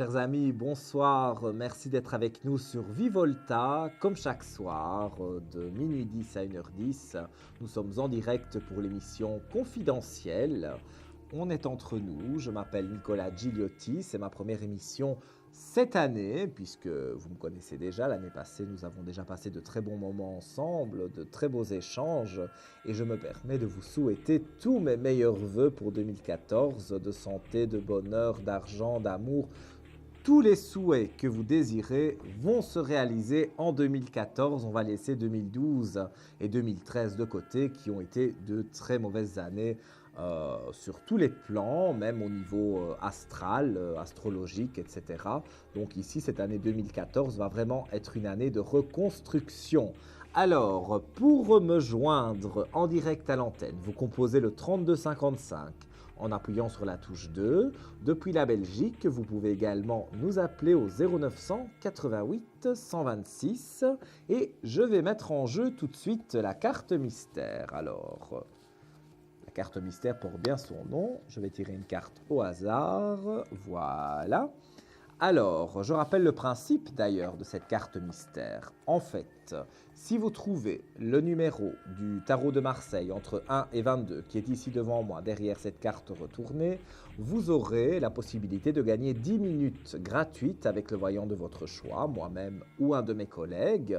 Chers amis, bonsoir. Merci d'être avec nous sur Vivolta, comme chaque soir, de minuit 10 à 1h10. Nous sommes en direct pour l'émission Confidentielle. On est entre nous. Je m'appelle Nicolas Gigliotti. C'est ma première émission cette année, puisque vous me connaissez déjà. L'année passée, nous avons déjà passé de très bons moments ensemble, de très beaux échanges. Et je me permets de vous souhaiter tous mes meilleurs vœux pour 2014, de santé, de bonheur, d'argent, d'amour. Tous les souhaits que vous désirez vont se réaliser en 2014. On va laisser 2012 et 2013 de côté, qui ont été de très mauvaises années sur tous les plans, même au niveau astral, astrologique, etc. Donc ici, cette année 2014 va vraiment être une année de reconstruction. Alors, pour me joindre en direct à l'antenne, vous composez le 3255 en appuyant sur la touche 2. Depuis la Belgique, vous pouvez également nous appeler au 0900 88 126 et je vais mettre en jeu tout de suite la carte mystère. Alors, la carte mystère porte bien son nom. Je vais tirer une carte au hasard. Voilà. Alors, je rappelle le principe d'ailleurs de cette carte mystère. En fait, si vous trouvez le numéro du tarot de Marseille entre 1 et 22, qui est ici devant moi, derrière cette carte retournée, vous aurez la possibilité de gagner 10 minutes gratuites avec le voyant de votre choix, moi-même ou un de mes collègues.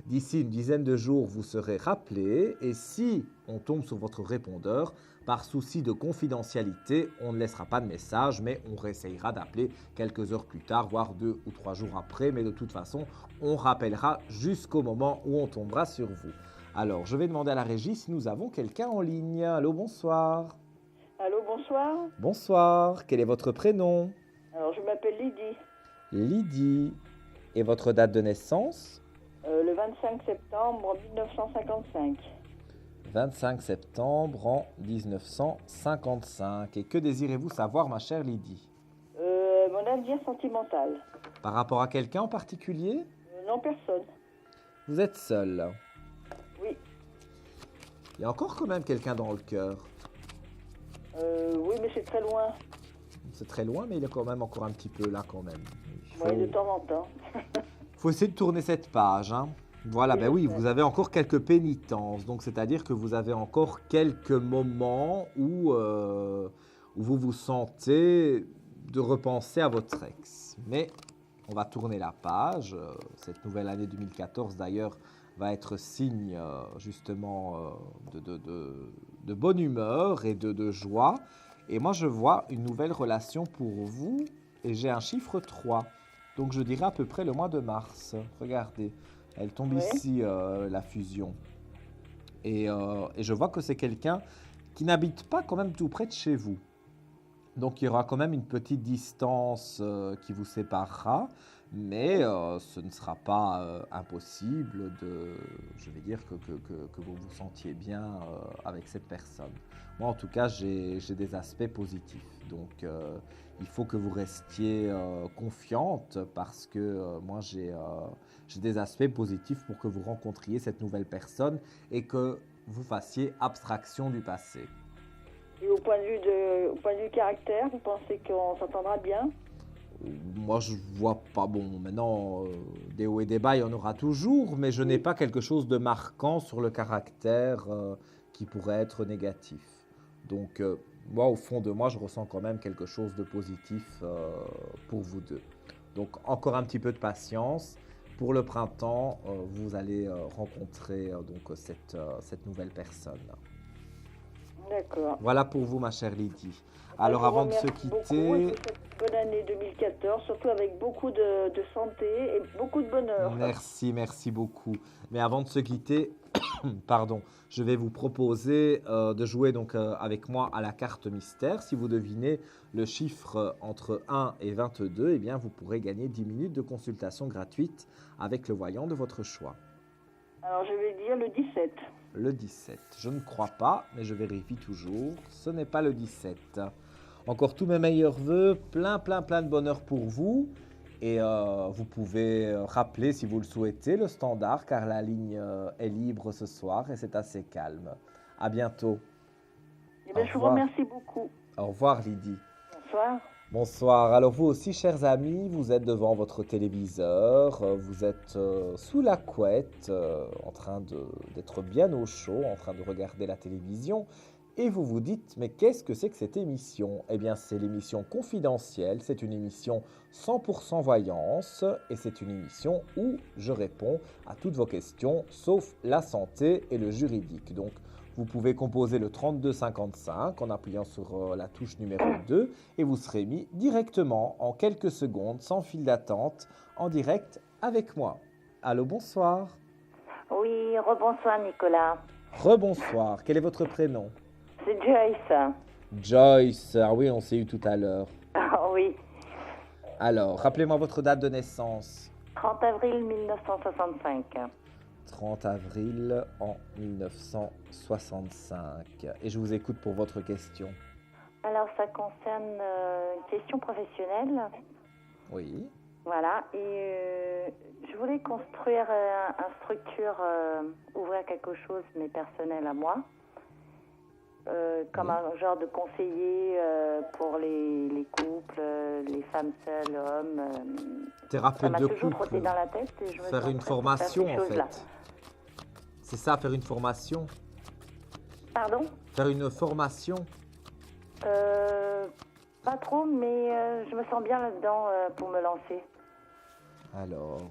D'ici une dizaine de jours, vous serez rappelé et si on tombe sur votre répondeur, par souci de confidentialité, on ne laissera pas de message, mais on réessayera d'appeler quelques heures plus tard, voire 2 ou 3 jours après. Mais de toute façon, on rappellera jusqu'au moment où on tombera sur vous. Alors, je vais demander à la régie si nous avons quelqu'un en ligne. Allô, bonsoir. Allô, bonsoir. Bonsoir, quel est votre prénom? Alors, je m'appelle Lydie. Lydie. Et votre date de naissance? Le 25 septembre 1955. 25 septembre en 1955. Et que désirez-vous savoir, ma chère Lydie? Mon avenir sentimental. Par rapport à quelqu'un en particulier? Non, personne. Vous êtes seul. Oui. Il y a encore quand même quelqu'un dans le cœur. Oui, mais c'est très loin. C'est très loin, mais il est quand même encore un petit peu là quand même. Oui, de temps en temps. Faut essayer de tourner cette page, hein. Voilà, Oui, ben je oui, sais. vous avez encore quelques pénitences. Donc, c'est-à-dire que vous avez encore quelques moments où vous vous sentez de repenser à votre ex. Mais on va tourner la page. Cette nouvelle année 2014, d'ailleurs, va être signe justement de bonne humeur et de joie. Et moi, je vois une nouvelle relation pour vous et j'ai un chiffre 3. Donc, je dirais à peu près le mois de mars. Regardez. Elle tombe Oui. ici, la fusion. Et je vois que c'est quelqu'un qui n'habite pas quand même tout près de chez vous. Donc il y aura quand même une petite distance qui vous séparera, mais ce ne sera pas impossible de, je vais dire, que vous vous sentiez bien avec cette personne. Moi, en tout cas, j'ai des aspects positifs. Donc, il faut que vous restiez confiante parce que moi, j'ai des aspects positifs pour que vous rencontriez cette nouvelle personne et que vous fassiez abstraction du passé. Et au point de vue caractère, vous pensez qu'on s'entendra bien? Moi, je vois pas. Bon, maintenant, des hauts et des bas, il y en aura toujours, mais je n'ai Oui. pas quelque chose de marquant sur le caractère qui pourrait être négatif. Donc, moi, au fond de moi, je ressens quand même quelque chose de positif pour vous deux. Donc, encore un petit peu de patience. Pour le printemps, vous allez rencontrer cette nouvelle personne. D'accord. Voilà pour vous, ma chère Lydie. Ben, Alors, je vous avant de se remercie beaucoup et je quitter, vous souhaite une bonne année 2014, surtout avec beaucoup de santé et beaucoup de bonheur. merci, merci beaucoup. Mais avant de se quitter, pardon, je vais vous proposer de jouer donc avec moi à la carte mystère. Si vous devinez le chiffre entre 1 et 22, eh bien vous pourrez gagner 10 minutes de consultation gratuite avec le voyant de votre choix. Alors, je vais dire le 17. Le 17. Je ne crois pas, mais je vérifie toujours. Ce n'est pas le 17. Encore tous mes meilleurs voeux, plein de bonheur pour vous. Et vous pouvez rappeler, si vous le souhaitez, le standard, car la ligne est libre ce soir et c'est assez calme. À bientôt. Eh Au bien, je vous revoir. remercie beaucoup. Au revoir, Lydie. Bonsoir. Bonsoir. Alors vous aussi, chers amis, vous êtes devant votre téléviseur, vous êtes sous la couette, en train d'être bien au chaud, en train de regarder la télévision, et vous vous dites, mais qu'est-ce que c'est que cette émission? Eh bien, c'est l'émission confidentielle, c'est une émission 100% voyance, et c'est une émission où je réponds à toutes vos questions, sauf la santé et le juridique. Donc, vous pouvez composer le 3255 en appuyant sur la touche numéro 2 et vous serez mis directement en quelques secondes, sans fil d'attente, en direct avec moi. Allô, bonsoir. Oui, rebonsoir Nicolas. Rebonsoir. Quel est votre prénom? C'est Joyce. Joyce. Ah oui, on s'est eu tout à l'heure. Ah oui, Alors, rappelez-moi votre date de naissance. 30 avril 1965. 30 avril en 1965. Et je vous écoute pour votre question. Alors ça concerne une question professionnelle. Oui. Voilà, et je voulais construire une structure, ouvrir quelque chose, mais personnel à moi. Comme Oui. un genre de conseiller pour les couples, les femmes seules, hommes. Ça Thérapeute m'a de toujours couple. trotté dans la tête et je me Faire sens une prête pour formation faire ces en choses-là. fait. C'est ça, faire une formation. Pardon? Faire une formation. Pas trop, mais je me sens bien là-dedans pour me lancer. Alors,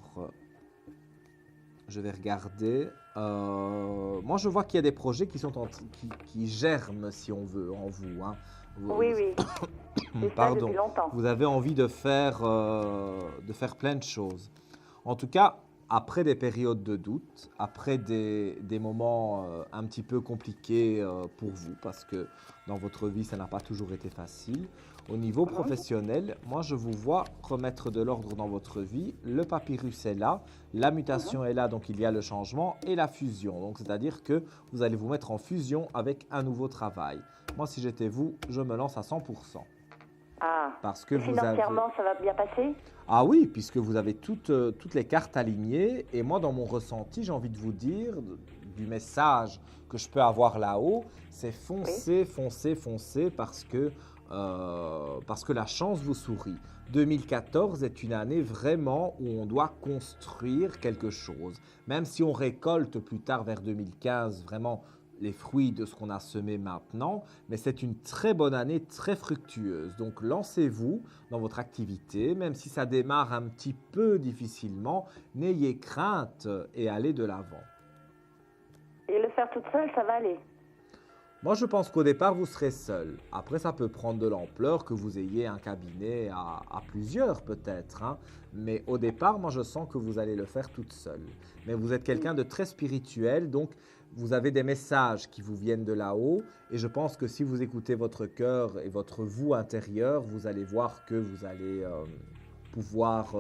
je vais regarder. Moi, je vois qu'il y a des projets qui sont qui germent, si on veut, en vous, hein. Oui, oui. C'est ça Pardon. depuis longtemps. Vous avez envie de faire plein de choses. En tout cas, après des périodes de doute, après des moments un petit peu compliqués pour vous, parce que dans votre vie, ça n'a pas toujours été facile. Au niveau professionnel, moi, je vous vois remettre de l'ordre dans votre vie. Le papyrus est là, la mutation est là, donc il y a le changement et la fusion. Donc, c'est-à-dire que vous allez vous mettre en fusion avec un nouveau travail. Moi, si j'étais vous, je me lance à 100%. Ah. Parce que Et vous avez... financièrement, ça va bien passer? Ah oui, puisque vous avez toutes les cartes alignées. Et moi, dans mon ressenti, j'ai envie de vous dire, du message que je peux avoir là-haut, c'est foncez, foncez, foncez, parce que la chance vous sourit. 2014 est une année vraiment où on doit construire quelque chose. Même si on récolte plus tard vers 2015 vraiment les fruits de ce qu'on a semé maintenant, mais c'est une très bonne année, très fructueuse. Donc lancez-vous dans votre activité, même si ça démarre un petit peu difficilement, n'ayez crainte et allez de l'avant. Et le faire toute seule, ça va aller? Moi, je pense qu'au départ, vous serez seul. Après, ça peut prendre de l'ampleur, que vous ayez un cabinet à plusieurs peut-être, hein. Mais au départ, moi, je sens que vous allez le faire toute seule. Mais vous êtes quelqu'un de très spirituel, donc vous avez des messages qui vous viennent de là-haut. Et je pense que si vous écoutez votre cœur et votre vous intérieur, vous allez voir que vous allez pouvoir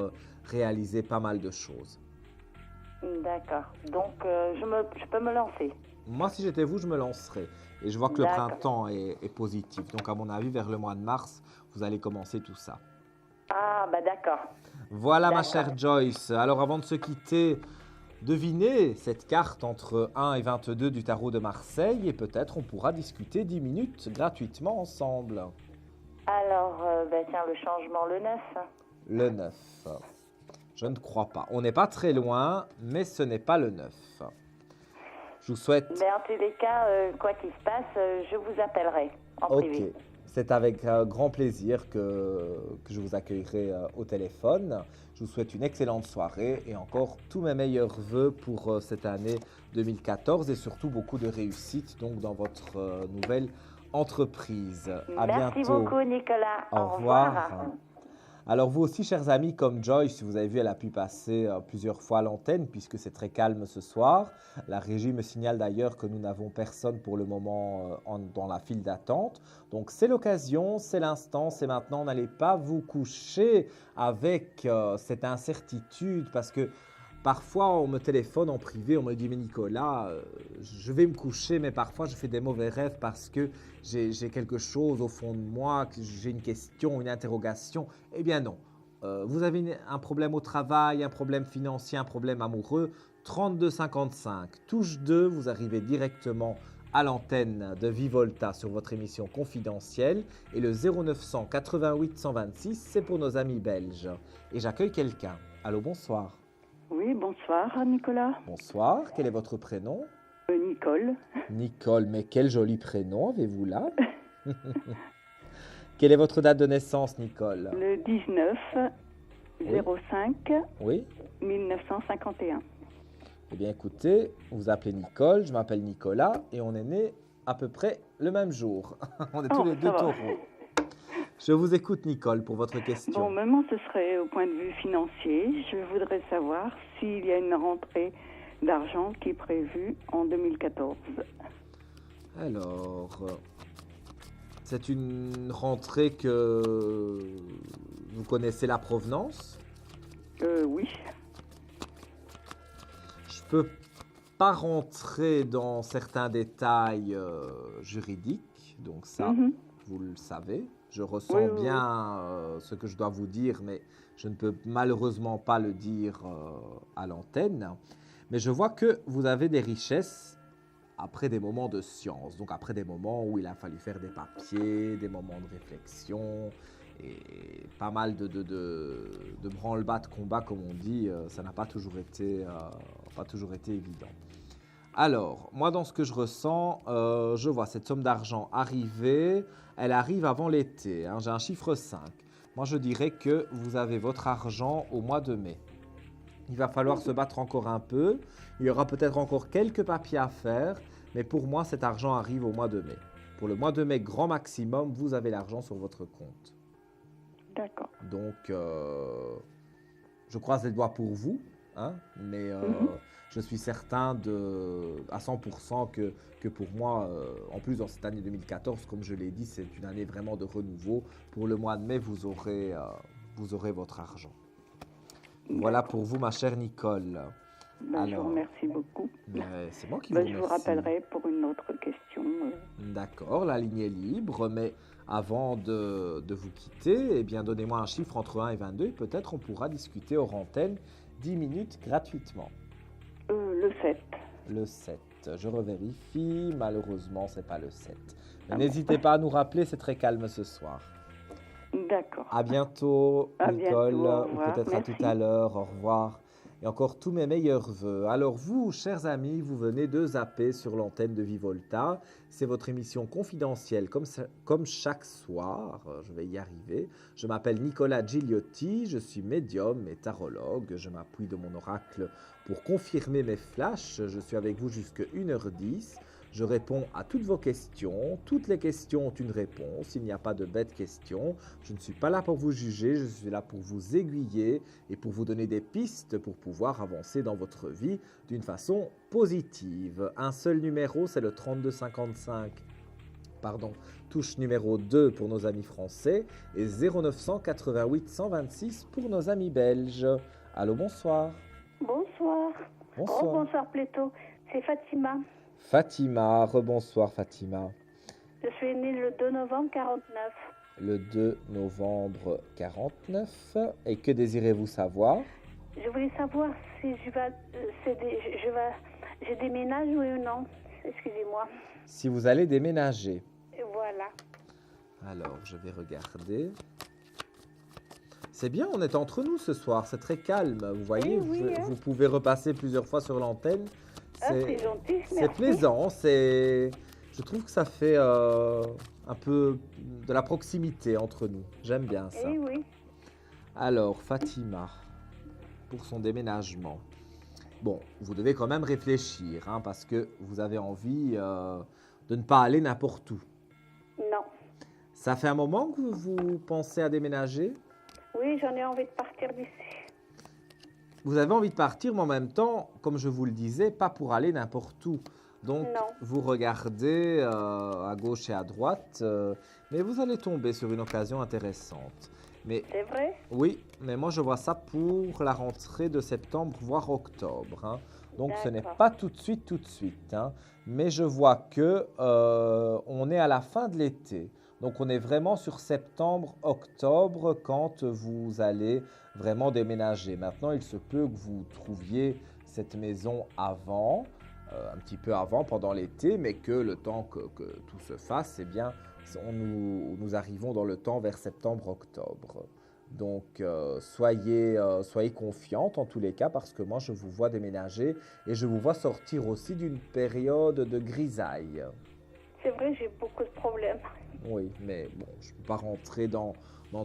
réaliser pas mal de choses. D'accord. Donc, je peux me lancer. Moi, si j'étais vous, je me lancerais. Et je vois que le D'accord. printemps est positif. Donc, à mon avis, vers le mois de mars, vous allez commencer tout ça. Ah, bah d'accord. Voilà, ma D'accord. chère Joyce. Alors, avant de se quitter, devinez cette carte entre 1 et 22 du tarot de Marseille et peut-être on pourra discuter 10 minutes gratuitement ensemble. Alors, bah tiens, le changement, le 9. Le 9. Je ne crois pas. On n'est pas très loin, mais ce n'est pas le 9. Je vous souhaite... Mais en tous les cas, quoi qu'il se passe, je vous appellerai en Ok, privé. c'est avec grand plaisir que je vous accueillerai au téléphone. Je vous souhaite une excellente soirée et encore tous mes meilleurs vœux pour cette année 2014 et surtout beaucoup de réussite donc dans votre nouvelle entreprise. À Merci bientôt. beaucoup, Nicolas. Au revoir. Alors vous aussi, chers amis, comme Joyce, vous avez vu, elle a pu passer plusieurs fois à l'antenne puisque c'est très calme ce soir. La régie me signale d'ailleurs que nous n'avons personne pour le moment dans la file d'attente. Donc c'est l'occasion, c'est l'instant, c'est maintenant. N'allez pas vous coucher avec cette incertitude parce que parfois on me téléphone en privé, on me dit « Mais Nicolas, je vais me coucher, mais parfois je fais des mauvais rêves parce que j'ai quelque chose au fond de moi, que j'ai une question, une interrogation. » Eh bien non. Vous avez un problème au travail, un problème financier, un problème amoureux, 3255, touche 2, vous arrivez directement à l'antenne de Vivolta sur votre émission confidentielle. Et le 0900 88 126, c'est pour nos amis belges. Et j'accueille quelqu'un. Allô, bonsoir. Oui, bonsoir Nicolas. Bonsoir, quel est votre prénom? Nicole. Nicole, mais quel joli prénom avez-vous là? Quelle est votre date de naissance, Nicole? Le 19 05 Oui? 1951. Eh bien, écoutez, vous vous appelez Nicole, je m'appelle Nicolas et on est nés à peu près le même jour. On est tous les deux ça va. taureaux. Je vous écoute, Nicole, pour votre question. Bon, maman, ce serait au point de vue financier. Je voudrais savoir s'il y a une rentrée d'argent qui est prévue en 2014. Alors, c'est une rentrée que vous connaissez la provenance? Oui. Je peux pas rentrer dans certains détails juridiques, donc ça, Mhm. vous le savez. Je ressens Oui, oui, bien ce que je dois vous dire, mais je ne peux malheureusement pas le dire à l'antenne. Mais je vois que vous avez des richesses après des moments de science, donc après des moments où il a fallu faire des papiers, des moments de réflexion, et pas mal de branle-bas de combat, comme on dit, ça n'a pas toujours été évident. Alors, moi, dans ce que je ressens, je vois cette somme d'argent arriver. Elle arrive avant l'été, hein, j'ai un chiffre 5. Moi, je dirais que vous avez votre argent au mois de mai. Il va falloir se battre encore un peu. Il y aura peut-être encore quelques papiers à faire. Mais pour moi, cet argent arrive au mois de mai. Pour le mois de mai, grand maximum, vous avez l'argent sur votre compte. D'accord. Donc, je croise les doigts pour vous, hein, mais je suis certain à 100% que pour moi, en plus dans cette année 2014, comme je l'ai dit, c'est une année vraiment de renouveau. Pour le mois de mai, vous aurez votre argent. Voilà pour vous, ma chère Nicole. Je vous remercie beaucoup. C'est moi qui vous remercie. Je vous rappellerai pour une autre question. D'accord, la ligne est libre, mais avant de vous quitter, eh bien, donnez-moi un chiffre entre 1 et 22 et peut-être on pourra discuter hors antenne 10 minutes gratuitement. Le 7. Le 7, je revérifie, malheureusement, c'est pas le 7. Mais n'hésitez pas à nous rappeler, c'est très calme ce soir. D'accord. À bientôt, Nicole, bientôt, ou peut-être à tout à l'heure, au revoir. Et encore tous mes meilleurs vœux. Alors vous, chers amis, vous venez de zapper sur l'antenne de Vivolta. C'est votre émission confidentielle comme chaque soir. Je vais y arriver. Je m'appelle Nicolas Gigliotti, je suis médium et tarologue. Je m'appuie de mon oracle pour confirmer mes flashs. Je suis avec vous jusqu'à 1h10. Je réponds à toutes vos questions. Toutes les questions ont une réponse. Il n'y a pas de bêtes questions. Je ne suis pas là pour vous juger. Je suis là pour vous aiguiller et pour vous donner des pistes pour pouvoir avancer dans votre vie d'une façon positive. Un seul numéro, c'est le 3255. Touche numéro 2 pour nos amis français et 0900 88 126 pour nos amis belges. Allô, bonsoir. Bonsoir. Bonsoir. Oh, bonsoir plutôt. C'est Fatima. Fatima, rebonsoir Fatima. Je suis née le 2 novembre 49. Le 2 novembre 49. Et que désirez-vous savoir? Je voulais savoir si je déménage ou non. Excusez-moi. Si vous allez déménager. Voilà. Alors, je vais regarder. C'est bien, on est entre nous ce soir, c'est très calme. Vous voyez, vous pouvez repasser plusieurs fois sur l'antenne. C'est gentil, c'est merci. plaisant, je trouve que ça fait un peu de la proximité entre nous. J'aime bien ça. Eh oui. Alors, Fatima, pour son déménagement. Bon, vous devez quand même réfléchir, hein, parce que vous avez envie de ne pas aller n'importe où. Non. Ça fait un moment que vous pensez à déménager? Oui, j'en ai envie de partir d'ici. Vous avez envie de partir, mais en même temps, comme je vous le disais, pas pour aller n'importe où. Donc, Non. vous regardez à gauche et à droite, mais vous allez tomber sur une occasion intéressante. Mais, C'est vrai? oui, mais moi je vois ça pour la rentrée de septembre, voire octobre, hein. Donc, ce n'est pas tout de suite, hein. Mais je vois que on est à la fin de l'été. Donc, on est vraiment sur septembre, octobre quand vous allez vraiment déménager. Maintenant, il se peut que vous trouviez cette maison avant. un petit peu avant, pendant l'été, mais que le temps que tout se fasse, eh bien, nous arrivons dans le temps vers septembre-octobre. Donc, soyez confiante en tous les cas, parce que moi, je vous vois déménager et je vous vois sortir aussi d'une période de grisaille. C'est vrai, j'ai beaucoup de problèmes. Oui, mais bon, je ne peux pas rentrer dans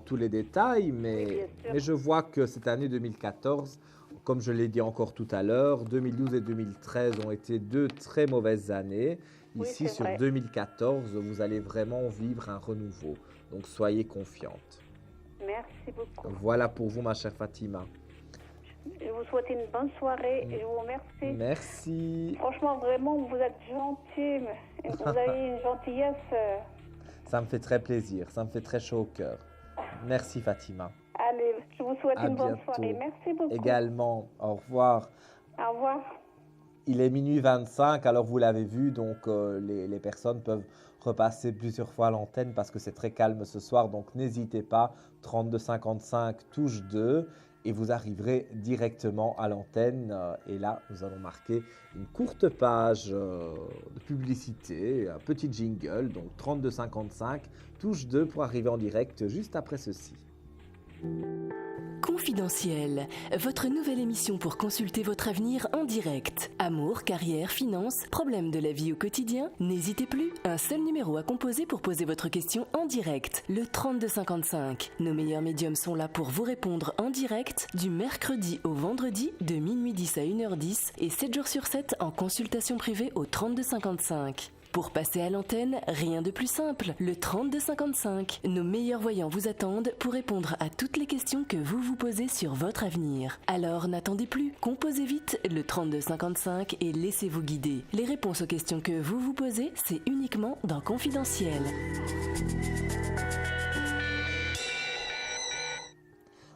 tous les détails, Oui, mais, bien sûr. mais je vois que cette année 2014, comme je l'ai dit encore tout à l'heure, 2012 et 2013 ont été deux très mauvaises années. Oui, Ici, c'est sur vrai. 2014, vous allez vraiment vivre un renouveau. Donc, soyez confiante. Merci beaucoup. Voilà pour vous, ma chère Fatima. Je vous souhaite une bonne soirée et je vous remercie. Merci. Franchement, vraiment, vous êtes gentil. Vous avez une gentillesse. Ça me fait très plaisir. Ça me fait très chaud au cœur. Merci, Fatima. Allez, je vous souhaite À une bonne bientôt. soirée. Merci beaucoup. Également, au revoir. Au revoir. Il est minuit 25, alors vous l'avez vu, donc les personnes peuvent repasser plusieurs fois à l'antenne parce que c'est très calme ce soir. Donc n'hésitez pas, 32 55 touche 2 et vous arriverez directement à l'antenne. Et là, nous allons marquer une courte page de publicité, un petit jingle, donc 32 55 touche 2 pour arriver en direct juste après ceci. Confidentiel, votre nouvelle émission pour consulter votre avenir en direct. Amour, carrière, finances, problèmes de la vie au quotidien? N'hésitez plus, un seul numéro à composer pour poser votre question en direct, le 3255. Nos meilleurs médiums sont là pour vous répondre en direct du mercredi au vendredi de minuit 10 à 1h10 et 7 jours sur 7 en consultation privée au 3255. Pour passer à l'antenne, rien de plus simple, le 3255. Nos meilleurs voyants vous attendent pour répondre à toutes les questions que vous vous posez sur votre avenir. Alors n'attendez plus, composez vite le 3255 et laissez-vous guider. Les réponses aux questions que vous vous posez, c'est uniquement dans Confidentiel.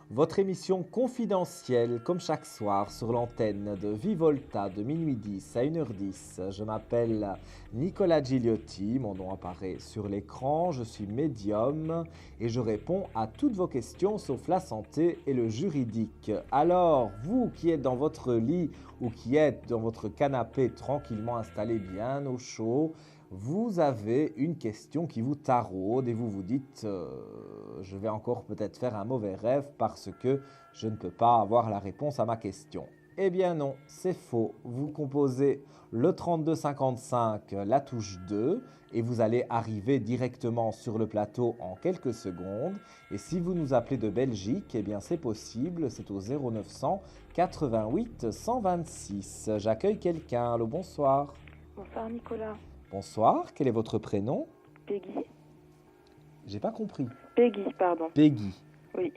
Votre émission confidentielle, comme chaque soir, sur l'antenne de Vivolta de minuit 10 à 1h10. Je m'appelle Nicolas Gigliotti, mon nom apparaît sur l'écran, je suis médium et je réponds à toutes vos questions sauf la santé et le juridique. Alors, vous qui êtes dans votre lit ou qui êtes dans votre canapé tranquillement installé bien au chaud, vous avez une question qui vous taraude et vous vous dites je vais encore peut-être faire un mauvais rêve parce que je ne peux pas avoir la réponse à ma question. Eh bien non, c'est faux. Vous composez le 3255, la touche 2 et vous allez arriver directement sur le plateau en quelques secondes. Et si vous nous appelez de Belgique, eh bien c'est possible, c'est au 0900 88 126. J'accueille quelqu'un. Allô, bonsoir. Bonsoir Nicolas. Bonsoir, quel est votre prénom? Peggy. J'ai pas compris. Peggy, pardon. Peggy. Oui.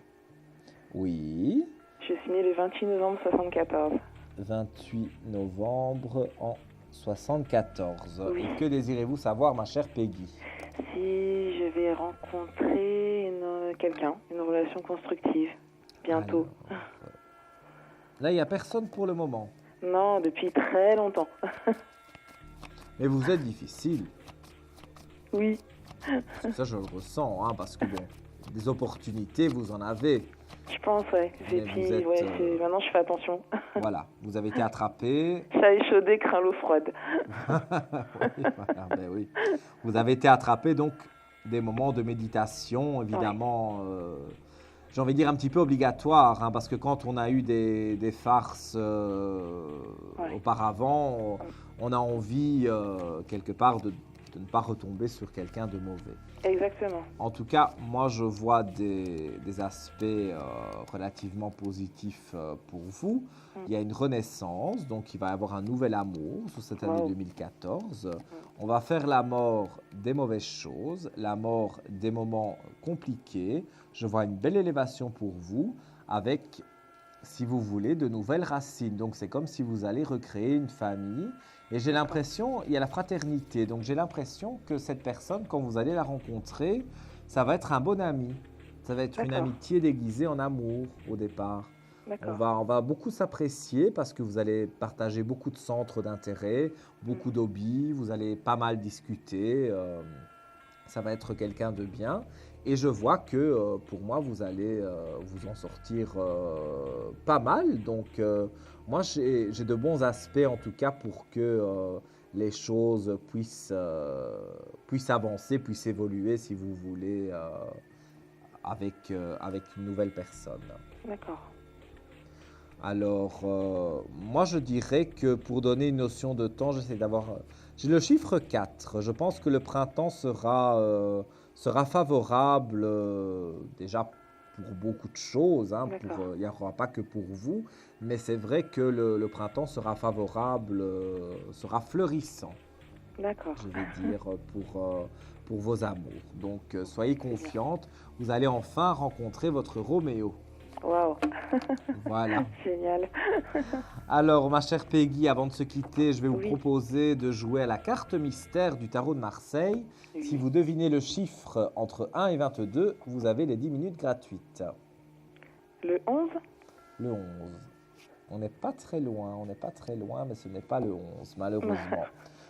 Oui. Je suis née le 28 novembre 74. 28 novembre en 74. Oui. Et que désirez-vous savoir, ma chère Peggy? Si je vais rencontrer quelqu'un, une relation constructive, bientôt. Alors, là, il n'y a personne pour le moment. Non, depuis très longtemps. Mais vous êtes difficile. Oui. Ça, je le ressens, hein, parce que bon, des opportunités, vous en avez. Je pense, ouais. Et Mais puis, vous êtes, maintenant, je fais attention. Voilà, vous avez été attrapé. Chat échaudé craint l'eau froide. Oui, voilà, ben oui. Vous avez été attrapé, donc, des moments de méditation, évidemment, j'ai envie de dire un petit peu obligatoires, hein, parce que quand on a eu des farces auparavant, on a envie, quelque part, de ne pas retomber sur quelqu'un de mauvais. Exactement. En tout cas, moi, je vois des aspects relativement positifs pour vous. Il y a une renaissance, donc il va y avoir un nouvel amour sur cette année 2014. On va faire la mort des mauvaises choses, la mort des moments compliqués. Je vois une belle élévation pour vous avec, si vous voulez, de nouvelles racines. Donc, c'est comme si vous allez recréer une famille. Et j'ai l'impression, il y a la fraternité, donc j'ai l'impression que cette personne, quand vous allez la rencontrer, ça va être un bon ami. Ça va être une amitié déguisée en amour au départ. On va beaucoup s'apprécier parce que vous allez partager beaucoup de centres d'intérêt, beaucoup d'hobbies, vous allez pas mal discuter. Ça va être quelqu'un de bien. Et je vois que pour moi, vous allez vous en sortir pas mal. Donc, moi, j'ai de bons aspects en tout cas pour que les choses puissent avancer, puissent évoluer, si vous voulez, avec une nouvelle personne. D'accord. Alors, moi, je dirais que pour donner une notion de temps, j'essaie d'avoir... J'ai le chiffre 4. Je pense que le printemps sera favorable déjà pour beaucoup de choses. Hein, D'accord. il n'y aura pas que pour vous. Mais c'est vrai que le printemps sera favorable, sera fleurissant, D'accord. je vais dire, pour vos amours. Donc, soyez confiante. Vous allez enfin rencontrer votre Roméo. Waouh. Voilà. Génial. Alors, ma chère Peggy, avant de se quitter, je vais vous Oui. proposer de jouer à la carte mystère du tarot de Marseille. Oui. Si vous devinez le chiffre entre 1 et 22, vous avez les 10 minutes gratuites. Le 11? Le 11. On n'est pas très loin, mais ce n'est pas le 11, malheureusement.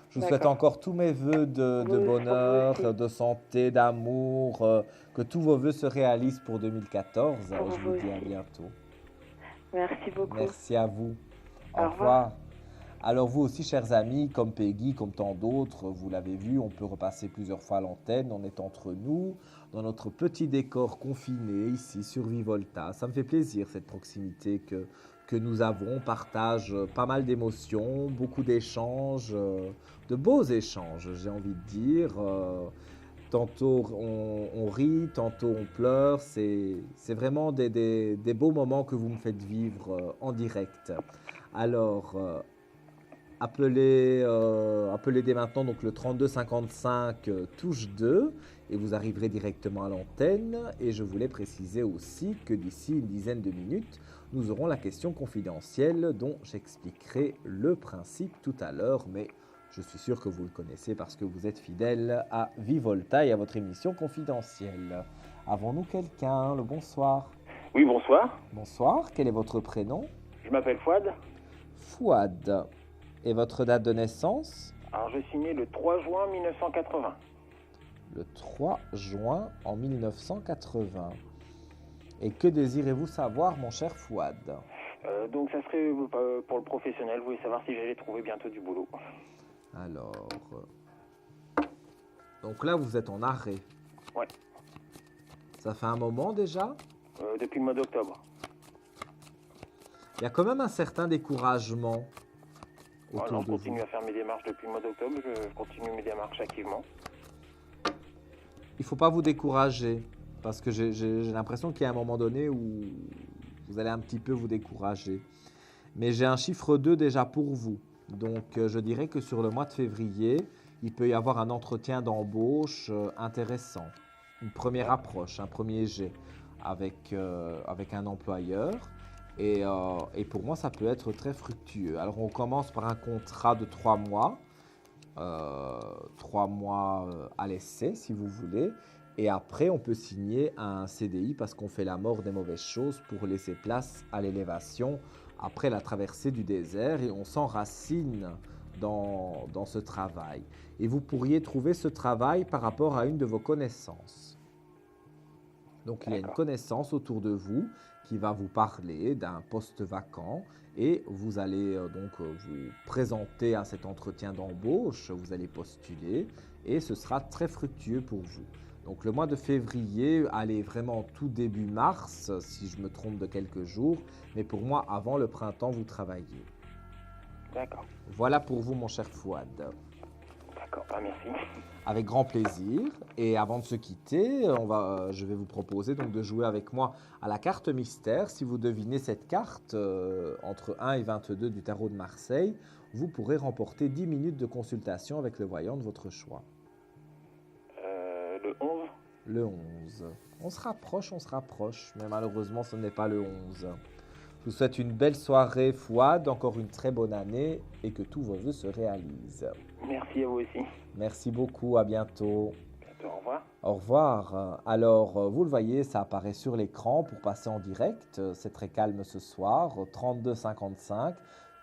Je vous souhaite D'accord. encore tous mes voeux de Vous bonheur, aussi. de santé, d'amour, que tous vos voeux se réalisent pour 2014. Pour Je vous vous dis à aussi. bientôt. Merci beaucoup. Merci à vous. Au Au revoir. Alors vous aussi, chers amis, comme Peggy, comme tant d'autres, vous l'avez vu, on peut repasser plusieurs fois à l'antenne, on est entre nous, dans notre petit décor confiné, ici sur Vivolta. Ça me fait plaisir, cette proximité que nous avons. On partage pas mal d'émotions, beaucoup d'échanges, de beaux échanges, j'ai envie de dire. Tantôt on rit, tantôt on pleure. C'est vraiment des beaux moments que vous me faites vivre en direct. Alors, appelez dès maintenant donc le 32 55 touche 2 et vous arriverez directement à l'antenne. Et je voulais préciser aussi que d'ici une dizaine de minutes, nous aurons la question confidentielle dont j'expliquerai le principe tout à l'heure. Mais je suis sûr que vous le connaissez parce que vous êtes fidèle à Vivolta et à votre émission confidentielle. Avons-nous quelqu'un? Le bonsoir. Oui, bonsoir. Bonsoir, quel est votre prénom? Je m'appelle Fouad. Fouad. Et votre date de naissance? Alors, je suis né le 3 juin 1980. Le 3 juin en 1980. Et que désirez-vous savoir, mon cher Fouad? Donc, ça serait pour le professionnel. Vous voulez savoir si j'allais trouver bientôt du boulot. Alors... Donc là, vous êtes en arrêt. Ouais. Ça fait un moment déjà? Depuis le mois d'octobre. Il y a quand même un certain découragement Alors, autour je de continue vous. à faire mes démarches depuis le mois d'octobre. Je continue mes démarches activement. Il ne faut pas vous décourager, parce que j'ai l'impression qu'il y a un moment donné où vous allez un petit peu vous décourager. Mais j'ai un chiffre 2 déjà pour vous. Donc je dirais que sur le mois de février, il peut y avoir un entretien d'embauche intéressant. Une première approche, un premier jet avec un employeur. Et pour moi, ça peut être très fructueux. Alors on commence par un contrat de 3 mois. 3 mois à l'essai, si vous voulez. Et après, on peut signer un CDI parce qu'on fait la mort des mauvaises choses pour laisser place à l'élévation après la traversée du désert et on s'enracine dans ce travail. Et vous pourriez trouver ce travail par rapport à une de vos connaissances. Donc, il y a une connaissance autour de vous qui va vous parler d'un poste vacant et vous allez donc vous présenter à cet entretien d'embauche, vous allez postuler et ce sera très fructueux pour vous. Donc le mois de février, allez vraiment tout début mars, si je me trompe de quelques jours, mais pour moi, avant le printemps, vous travaillez. D'accord. Voilà pour vous, mon cher Fouad. D'accord, merci. Avec grand plaisir. Et avant de se quitter, je vais vous proposer donc de jouer avec moi à la carte mystère. Si vous devinez cette carte entre 1 et 22 du tarot de Marseille, vous pourrez remporter 10 minutes de consultation avec le voyant de votre choix. Le 11. Le 11. On se rapproche, mais malheureusement ce n'est pas le 11. Je vous souhaite une belle soirée, Fouad, encore une très bonne année et que tous vos vœux se réalisent. Merci à vous aussi. Merci beaucoup, à bientôt. Bientôt, au revoir. Au revoir. Alors, vous le voyez, ça apparaît sur l'écran pour passer en direct. C'est très calme ce soir, 32 55,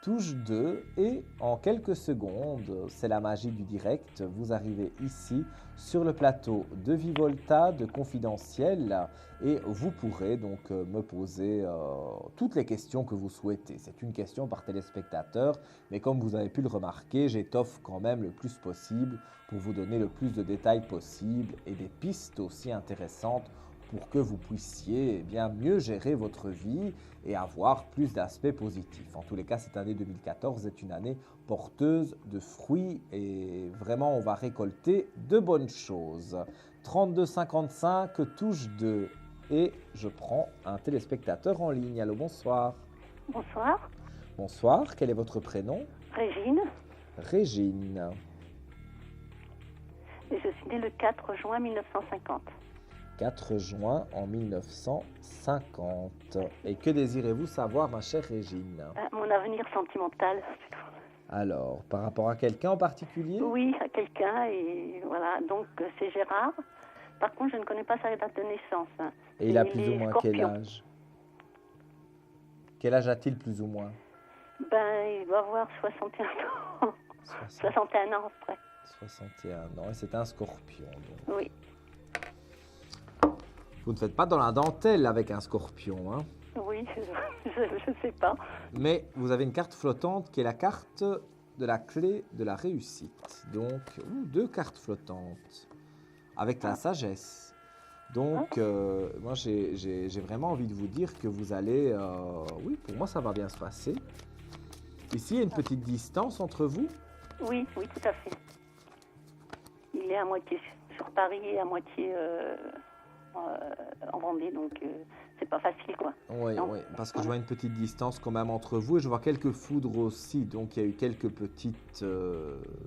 touche 2 et en quelques secondes, c'est la magie du direct, vous arrivez ici sur le plateau de Vivolta, de Confidentiel, et vous pourrez donc me poser toutes les questions que vous souhaitez. C'est une question par téléspectateur, mais comme vous avez pu le remarquer, j'étoffe quand même le plus possible pour vous donner le plus de détails possible et des pistes aussi intéressantes pour que vous puissiez bien mieux gérer votre vie et avoir plus d'aspects positifs. En tous les cas, cette année 2014 est une année porteuse de fruits et vraiment on va récolter de bonnes choses. 32,55 touche 2 et je prends un téléspectateur en ligne. Allô, bonsoir. Bonsoir, Bonsoir, quel est votre prénom? Régine. Régine. Et je suis née le 4 juin 1950. 4 juin en 1950. Et que désirez-vous savoir, ma chère Régine? Mon avenir sentimental. Alors, par rapport à quelqu'un en particulier? Oui, à quelqu'un, et voilà. Donc, c'est Gérard. Par contre, je ne connais pas sa date de naissance. Et il a plus est ou moins quel scorpion. âge? Quel âge a-t-il plus ou moins? Ben, il doit avoir 61 ans. 61 ans, après. 61 ans. Et c'est un scorpion. Donc. Oui. Vous ne faites pas dans la dentelle avec un scorpion, hein? Oui, je sais pas. Mais vous avez une carte flottante qui est la carte de la clé de la réussite. Donc, deux cartes flottantes avec la sagesse. Donc, moi, j'ai vraiment envie de vous dire que vous allez... oui, pour moi, ça va bien se passer. Ici, il y a une petite distance entre vous. Oui, oui, tout à fait. Il est à moitié sur Paris et à moitié en Vendée, donc c'est pas facile, quoi. Oui, Non. oui, parce que je vois une petite distance quand même entre vous et je vois quelques foudres aussi. Donc, il y a eu quelques petites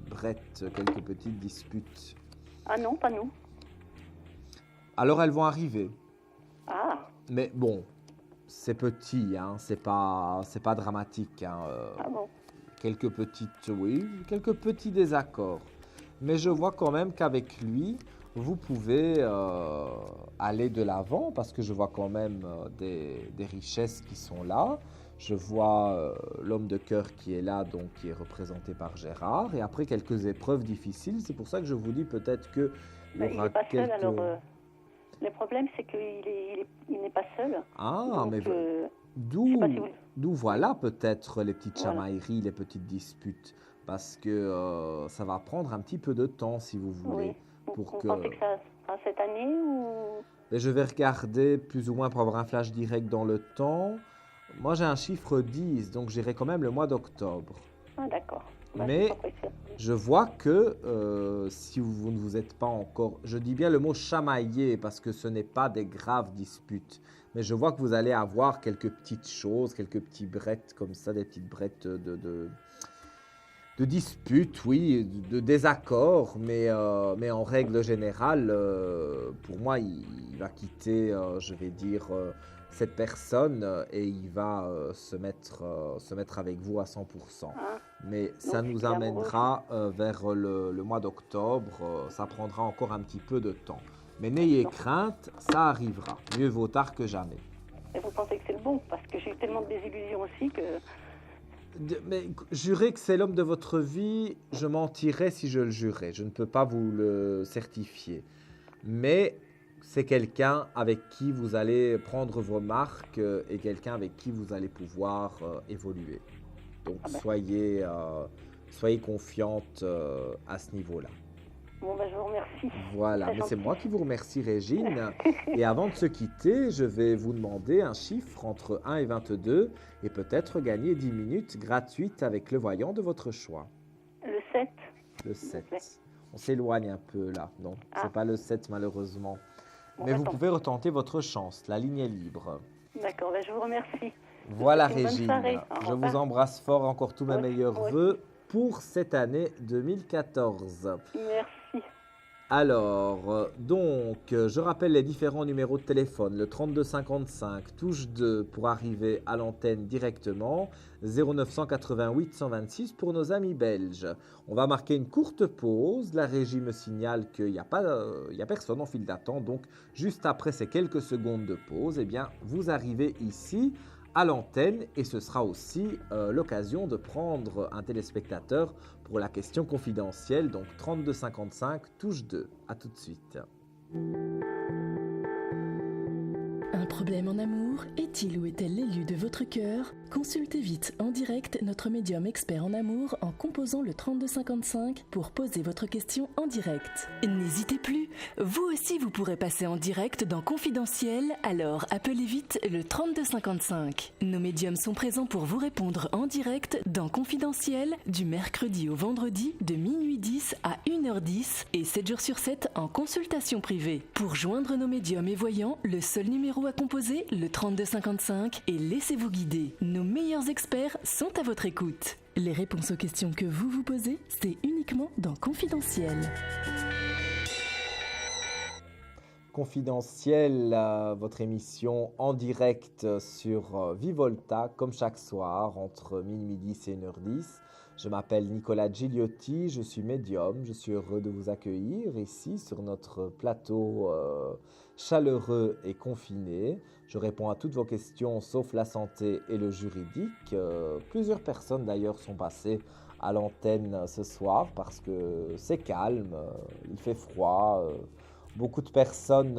brettes, quelques petites disputes. Ah non, pas nous. Alors, elles vont arriver. Ah, Mais bon, c'est petit, hein, c'est pas dramatique. Hein, ah bon. quelques petits désaccords. Mais je vois quand même qu'avec lui, vous pouvez aller de l'avant parce que je vois quand même des richesses qui sont là. Je vois l'homme de cœur qui est là, donc qui est représenté par Gérard. Et après quelques épreuves difficiles, c'est pour ça que je vous dis peut-être que il y Il aura n'est pas quelques... seul, alors... le problème, c'est qu'il n'est pas seul. Ah, Donc, mais je sais d'où pas si vous... voilà peut-être les petites Voilà. chamailleries, les petites disputes. Parce que ça va prendre un petit peu de temps, si vous voulez. Oui. Vous Pour que... pensez que ça sera cette année ou... Et je vais regarder plus ou moins pour avoir un flash direct dans le temps. Moi, j'ai un chiffre 10, donc j'irai quand même le mois d'octobre. Ah, d'accord. Bah, Mais- c'est pas pressé. Je vois que si vous ne vous êtes pas encore... Je dis bien le mot chamailler parce que ce n'est pas des graves disputes. Mais je vois que vous allez avoir quelques petites choses, quelques petits brettes comme ça, des petites brettes de disputes, oui, de désaccords. Mais en règle générale, pour moi, il va quitter, je vais dire... cette personne et il va se mettre avec vous à 100%. Ah, Mais ça Donc, nous il est amoureux. amènera vers le mois d'octobre. Ça prendra encore un petit peu de temps. Mais n'ayez crainte, ça arrivera. Mieux vaut tard que jamais. et vous pensez que c'est le bon? Parce que j'ai eu tellement de désillusions aussi que... Mais jurer que c'est l'homme de votre vie, je mentirais si je le jurais. Je ne peux pas vous le certifier. Mais c'est quelqu'un avec qui vous allez prendre vos marques et quelqu'un avec qui vous allez pouvoir évoluer. Donc Ah ben. soyez confiante à ce niveau-là. Bon, ben, je vous remercie. Voilà, Très mais c'est gentil. moi qui vous remercie Régine. Et avant de se quitter, je vais vous demander un chiffre entre 1 et 22 et peut-être gagner 10 minutes gratuites avec le voyant de votre choix. Le 7. Le S'il vous plaît. 7. On s'éloigne un peu là. Non, Ah. c'est pas le 7 malheureusement. Bon, Mais ben, vous tant pouvez retenter votre chance. La ligne est libre. pis. D'accord, ben, je vous remercie. Voilà Une bonne Régine. soirée. Au Je revoir. vous embrasse fort. Encore tous mes Moi- meilleurs moi aussi. vœux pour cette année 2014. Merci. Alors, je rappelle les différents numéros de téléphone. Le 3255, touche 2 pour arriver à l'antenne directement. 0988 126 pour nos amis belges. On va marquer une courte pause. La régie me signale qu'il n'y a personne en file d'attente. Donc, juste après ces quelques secondes de pause, eh bien, vous arrivez ici à l'antenne et ce sera aussi l'occasion de prendre un téléspectateur pour la question confidentielle, donc 32 55 touche 2. À tout de suite. Un problème en amour est-il ou est-elle l'élu de votre cœur? Consultez vite en direct notre médium expert en amour en composant le 3255 pour poser votre question en direct. N'hésitez plus, vous aussi vous pourrez passer en direct dans Confidentiel, alors appelez vite le 3255. Nos médiums sont présents pour vous répondre en direct dans Confidentiel du mercredi au vendredi de minuit 10 à 1h10 et 7 jours sur 7 en consultation privée. Pour joindre nos médiums et voyants, le seul numéro à composer, le 3255, et laissez-vous guider. Nos meilleurs experts sont à votre écoute. Les réponses aux questions que vous vous posez, c'est uniquement dans Confidentiel. Confidentiel, votre émission en direct sur Vivolta, comme chaque soir, entre minuit 10 et 1h10. Je m'appelle Nicolas Gigliotti, je suis médium, je suis heureux de vous accueillir ici sur notre plateau chaleureux et confiné. Je réponds à toutes vos questions sauf la santé et le juridique. Plusieurs personnes d'ailleurs sont passées à l'antenne ce soir parce que c'est calme, il fait froid. Beaucoup de personnes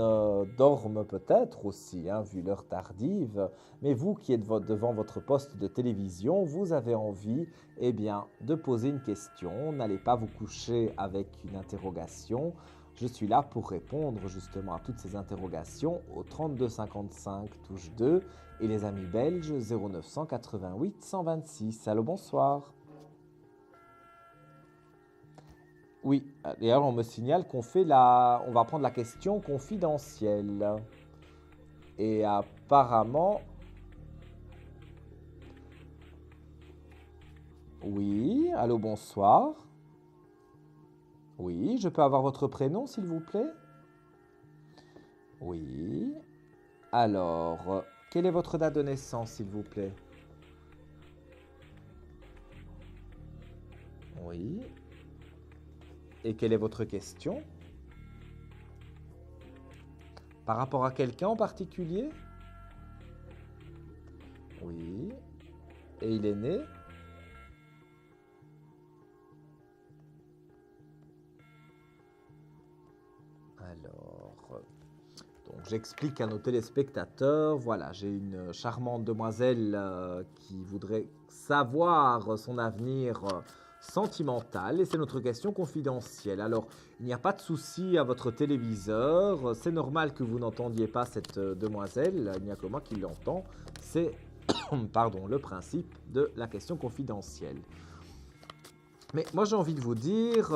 dorment peut-être aussi, vu l'heure tardive, mais vous qui êtes devant votre poste de télévision, vous avez envie de poser une question. N'allez pas vous coucher avec une interrogation. Je suis là pour répondre justement à toutes ces interrogations au 32 55 touche 2 et les amis belges 0988 126. Allô, bonsoir. Oui, et alors on me signale qu'on on va prendre la question confidentielle. Et apparemment... Oui, allô, bonsoir. Oui, je peux avoir votre prénom, s'il vous plaît? Oui. Alors, quelle est votre date de naissance, s'il vous plaît? Oui. Et quelle est votre question? Par rapport à quelqu'un en particulier? Oui. Et il est né? Alors, donc j'explique à nos téléspectateurs, voilà, j'ai une charmante demoiselle qui voudrait savoir son avenir sentimental et c'est notre question confidentielle. Alors, il n'y a pas de souci à votre téléviseur, c'est normal que vous n'entendiez pas cette demoiselle, il n'y a que moi qui l'entends, c'est le principe de la question confidentielle. Mais moi j'ai envie de vous dire,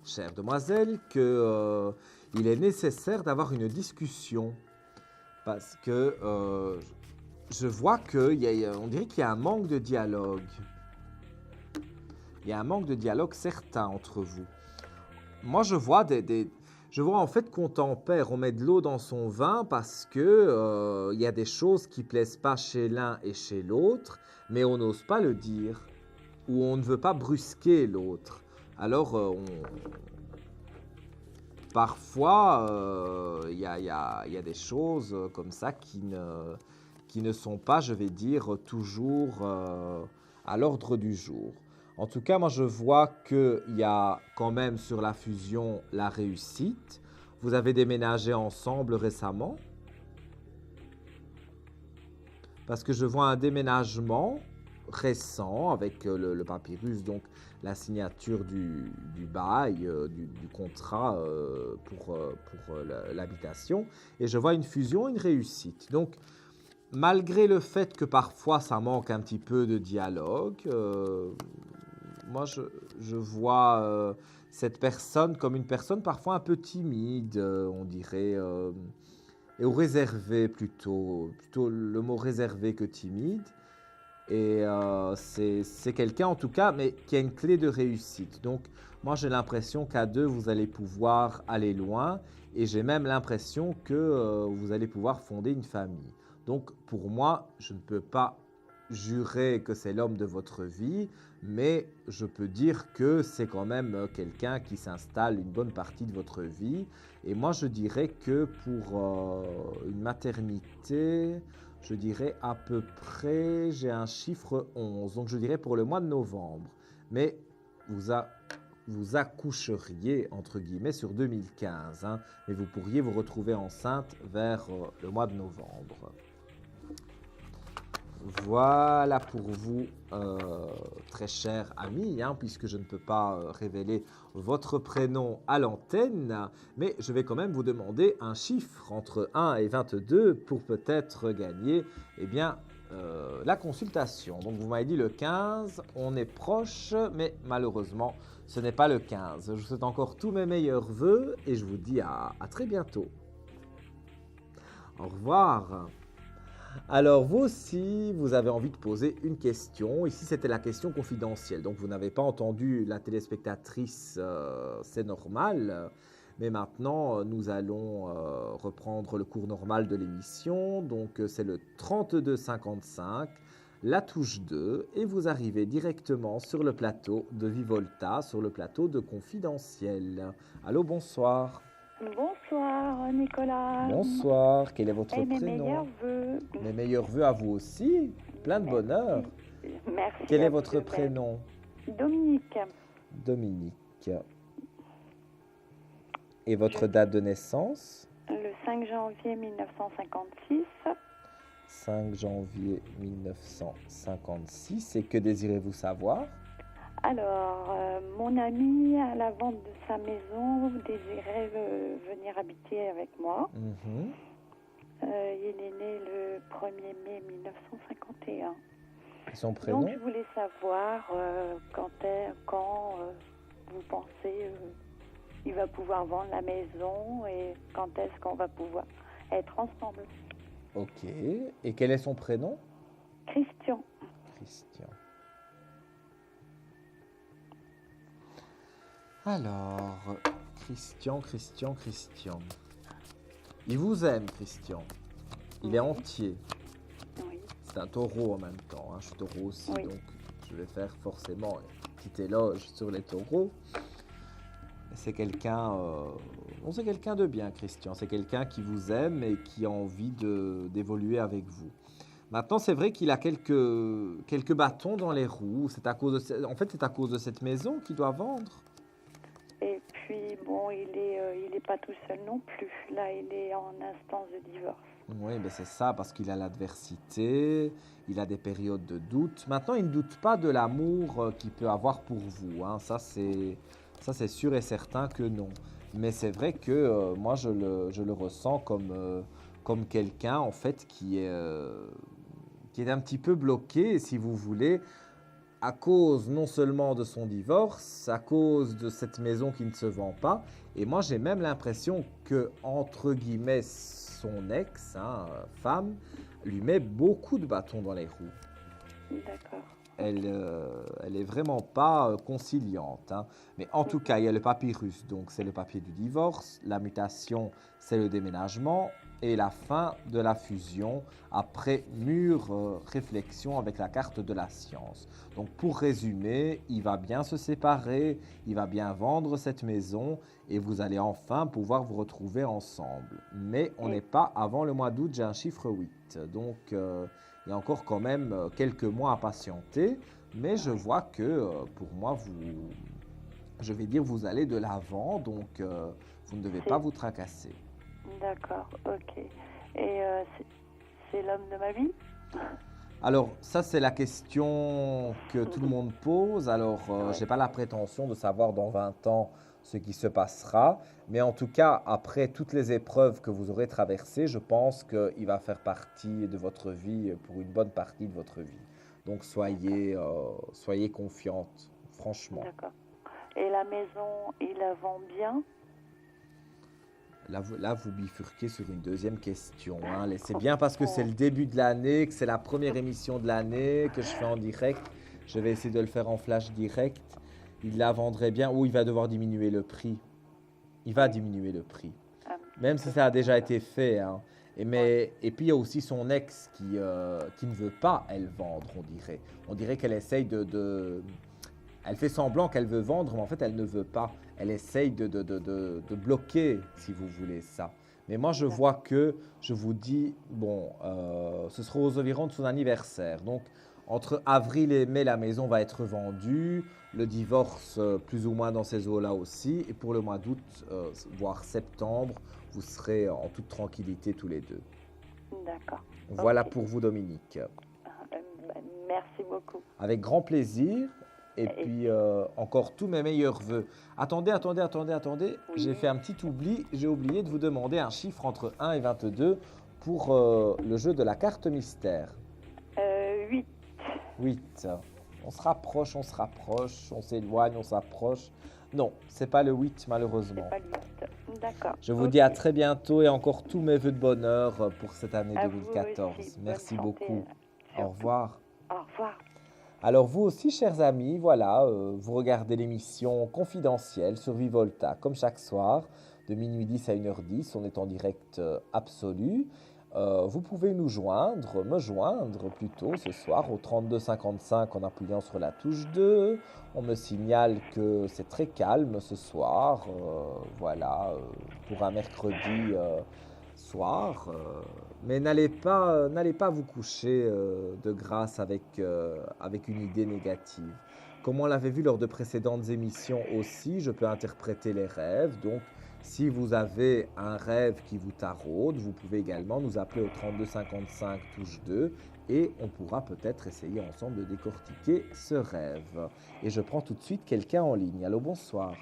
chère demoiselle, que il est nécessaire d'avoir une discussion parce que je vois on dirait qu'il y a un manque de dialogue. Il y a un manque de dialogue certain entre vous. Moi, je vois en fait qu'on tempère, on met de l'eau dans son vin parce que il y a des choses qui plaisent pas chez l'un et chez l'autre, mais on n'ose pas le dire ou on ne veut pas brusquer l'autre. Alors, parfois, il y a des choses comme ça qui ne sont pas, je vais dire, toujours à l'ordre du jour. En tout cas, moi, je vois qu'il y a quand même sur la fusion la réussite. Vous avez déménagé ensemble récemment? Parce que je vois un déménagement récent avec le papyrus, donc la signature du bail, du contrat pour l'habitation. Et je vois une fusion, une réussite. Donc, malgré le fait que parfois ça manque un petit peu de dialogue, moi je vois cette personne comme une personne parfois un peu timide, on dirait, ou réservée plutôt le mot réservé que timide. Et c'est quelqu'un en tout cas, mais qui a une clé de réussite. Donc moi j'ai l'impression qu'à deux vous allez pouvoir aller loin et j'ai même l'impression que vous allez pouvoir fonder une famille. Donc pour moi, je ne peux pas jurer que c'est l'homme de votre vie, mais je peux dire que c'est quand même quelqu'un qui s'installe une bonne partie de votre vie. Et moi je dirais que pour une maternité, je dirais à peu près, j'ai un chiffre 11, donc je dirais pour le mois de novembre. Mais vous accoucheriez, entre guillemets, sur 2015, hein, mais vous pourriez vous retrouver enceinte vers le mois de novembre. Voilà pour vous, très cher ami, hein, puisque je ne peux pas révéler votre prénom à l'antenne, mais je vais quand même vous demander un chiffre entre 1 et 22 pour peut-être gagner eh bien, la consultation. Donc vous m'avez dit le 15, on est proche, mais malheureusement ce n'est pas le 15. Je vous souhaite encore tous mes meilleurs vœux et je vous dis à très bientôt. Au revoir. Alors vous aussi, vous avez envie de poser une question. Ici, c'était la question confidentielle. Donc vous n'avez pas entendu la téléspectatrice, c'est normal. Mais maintenant, nous allons reprendre le cours normal de l'émission. Donc c'est le 3255, la touche 2. Et vous arrivez directement sur le plateau de Vivolta, sur le plateau de Confidentiel. Allô, bonsoir. Bonsoir Nicolas. Bonsoir, quel est votre Et mes prénom? meilleurs vœux. Mes meilleurs vœux à vous aussi, plein de bonheur. Merci. Quel à est vous votre de prénom? même. Dominique. Dominique. Et votre date de naissance? Le 5 janvier 1956. 5 janvier 1956. Et que désirez-vous savoir? Alors, mon ami, à la vente de sa maison, désirait venir habiter avec moi. Mhm. Il est né le 1er mai 1951. Et son prénom? Donc, je voulais savoir quand vous pensez il va pouvoir vendre la maison et quand est-ce qu'on va pouvoir être ensemble. Ok. Et quel est son prénom? Christian. Christian. Alors, Christian. Il vous aime, Christian. Il est entier. Oui. C'est un taureau en même temps, hein. Je suis taureau aussi, Oui. donc je vais faire forcément un petit éloge sur les taureaux. C'est quelqu'un de bien, Christian. C'est quelqu'un qui vous aime et qui a envie d'évoluer avec vous. Maintenant, c'est vrai qu'il a quelques bâtons dans les roues. C'est à cause de cette maison qu'il doit vendre. Et puis, bon, il est pas tout seul non plus. Là, il est en instance de divorce. Oui, ben c'est ça, parce qu'il a l'adversité, il a des périodes de doute. Maintenant, il ne doute pas de l'amour qu'il peut avoir pour vous, hein. Ça, c'est sûr et certain que non. Mais c'est vrai que moi, je le ressens comme quelqu'un, en fait, qui est un petit peu bloqué, si vous voulez, à cause non seulement de son divorce, à cause de cette maison qui ne se vend pas. Et moi, j'ai même l'impression que, entre guillemets, son ex, femme, lui met beaucoup de bâtons dans les roues. D'accord. Elle est vraiment pas conciliante, hein. Mais en tout cas, il y a le papyrus, donc c'est le papier du divorce. La mutation, c'est le déménagement. Et la fin de la fusion après mûre réflexion avec la carte de la science. Donc pour résumer, il va bien se séparer, il va bien vendre cette maison et vous allez enfin pouvoir vous retrouver ensemble. Mais on n'est pas avant le mois d'août, j'ai un chiffre 8. Donc il y a encore quand même quelques mois à patienter. Mais je vois que pour moi, vous allez de l'avant, donc vous ne devez pas vous tracasser. D'accord, ok. Et c'est l'homme de ma vie? Alors, ça, c'est la question que tout le monde pose. Alors, je n'ai pas la prétention de savoir dans 20 ans ce qui se passera. Mais en tout cas, après toutes les épreuves que vous aurez traversées, je pense qu'il va faire partie de votre vie pour une bonne partie de votre vie. Donc, soyez confiante, franchement. D'accord. Et la maison, il la vend bien? Là, vous bifurquez sur une deuxième question, hein. C'est bien parce que c'est le début de l'année, que c'est la première émission de l'année, que je fais en direct. Je vais essayer de le faire en flash direct. Il la vendrait bien ou il va devoir diminuer le prix. Il va diminuer le prix. Même si ça a déjà été fait, hein. Et puis, il y a aussi son ex qui ne veut pas, elle, vendre, on dirait. On dirait qu'elle essaye Elle fait semblant qu'elle veut vendre, mais en fait, elle ne veut pas. Elle essaye de bloquer, si vous voulez ça. Mais moi, je vois que, je vous dis, bon, ce sera aux environs de son anniversaire. Donc, entre avril et mai, la maison va être vendue. Le divorce, plus ou moins dans ces eaux-là aussi. Et pour le mois d'août, voire septembre, vous serez en toute tranquillité tous les deux. D'accord. Voilà Ok. pour vous, Dominique. Merci beaucoup. Avec grand plaisir. Et puis, encore tous mes meilleurs vœux. Attendez. Oui. J'ai fait un petit oubli. J'ai oublié de vous demander un chiffre entre 1 et 22 pour le jeu de la carte mystère. 8. 8. On se rapproche, on s'éloigne, on s'approche. Non, c'est pas le 8 malheureusement. C'est pas le 8. D'accord. Je vous Ok. dis à très bientôt et encore tous mes vœux de bonheur pour cette année À vous 2014. aussi. Merci Bonne santé, beaucoup. surtout. Au revoir. Au revoir. Alors vous aussi, chers amis, voilà, vous regardez l'émission confidentielle sur Vivolta, comme chaque soir, de minuit 10 à 1h10, on est en direct absolu. Vous pouvez me joindre plutôt ce soir au 32 55 en appuyant sur la touche 2. On me signale que c'est très calme ce soir, voilà, pour un mercredi soir. Mais n'allez pas vous coucher de grâce avec une idée négative. Comme on l'avait vu lors de précédentes émissions aussi, je peux interpréter les rêves. Donc, si vous avez un rêve qui vous taraude, vous pouvez également nous appeler au 32 55 touche 2 et on pourra peut-être essayer ensemble de décortiquer ce rêve. Et je prends tout de suite quelqu'un en ligne. Allô, bonsoir.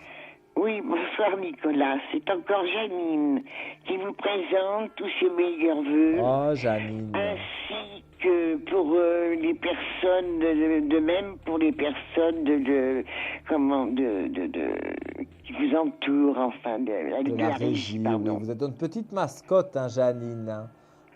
Oui, bonsoir Nicolas. C'est encore Janine qui vous présente tous ses meilleurs voeux, Oh, Janine. ainsi que pour les personnes, de même pour les personnes qui vous entourent, enfin, De la régie, oui. pardon. Vous êtes une petite mascotte, hein, Janine. Hein.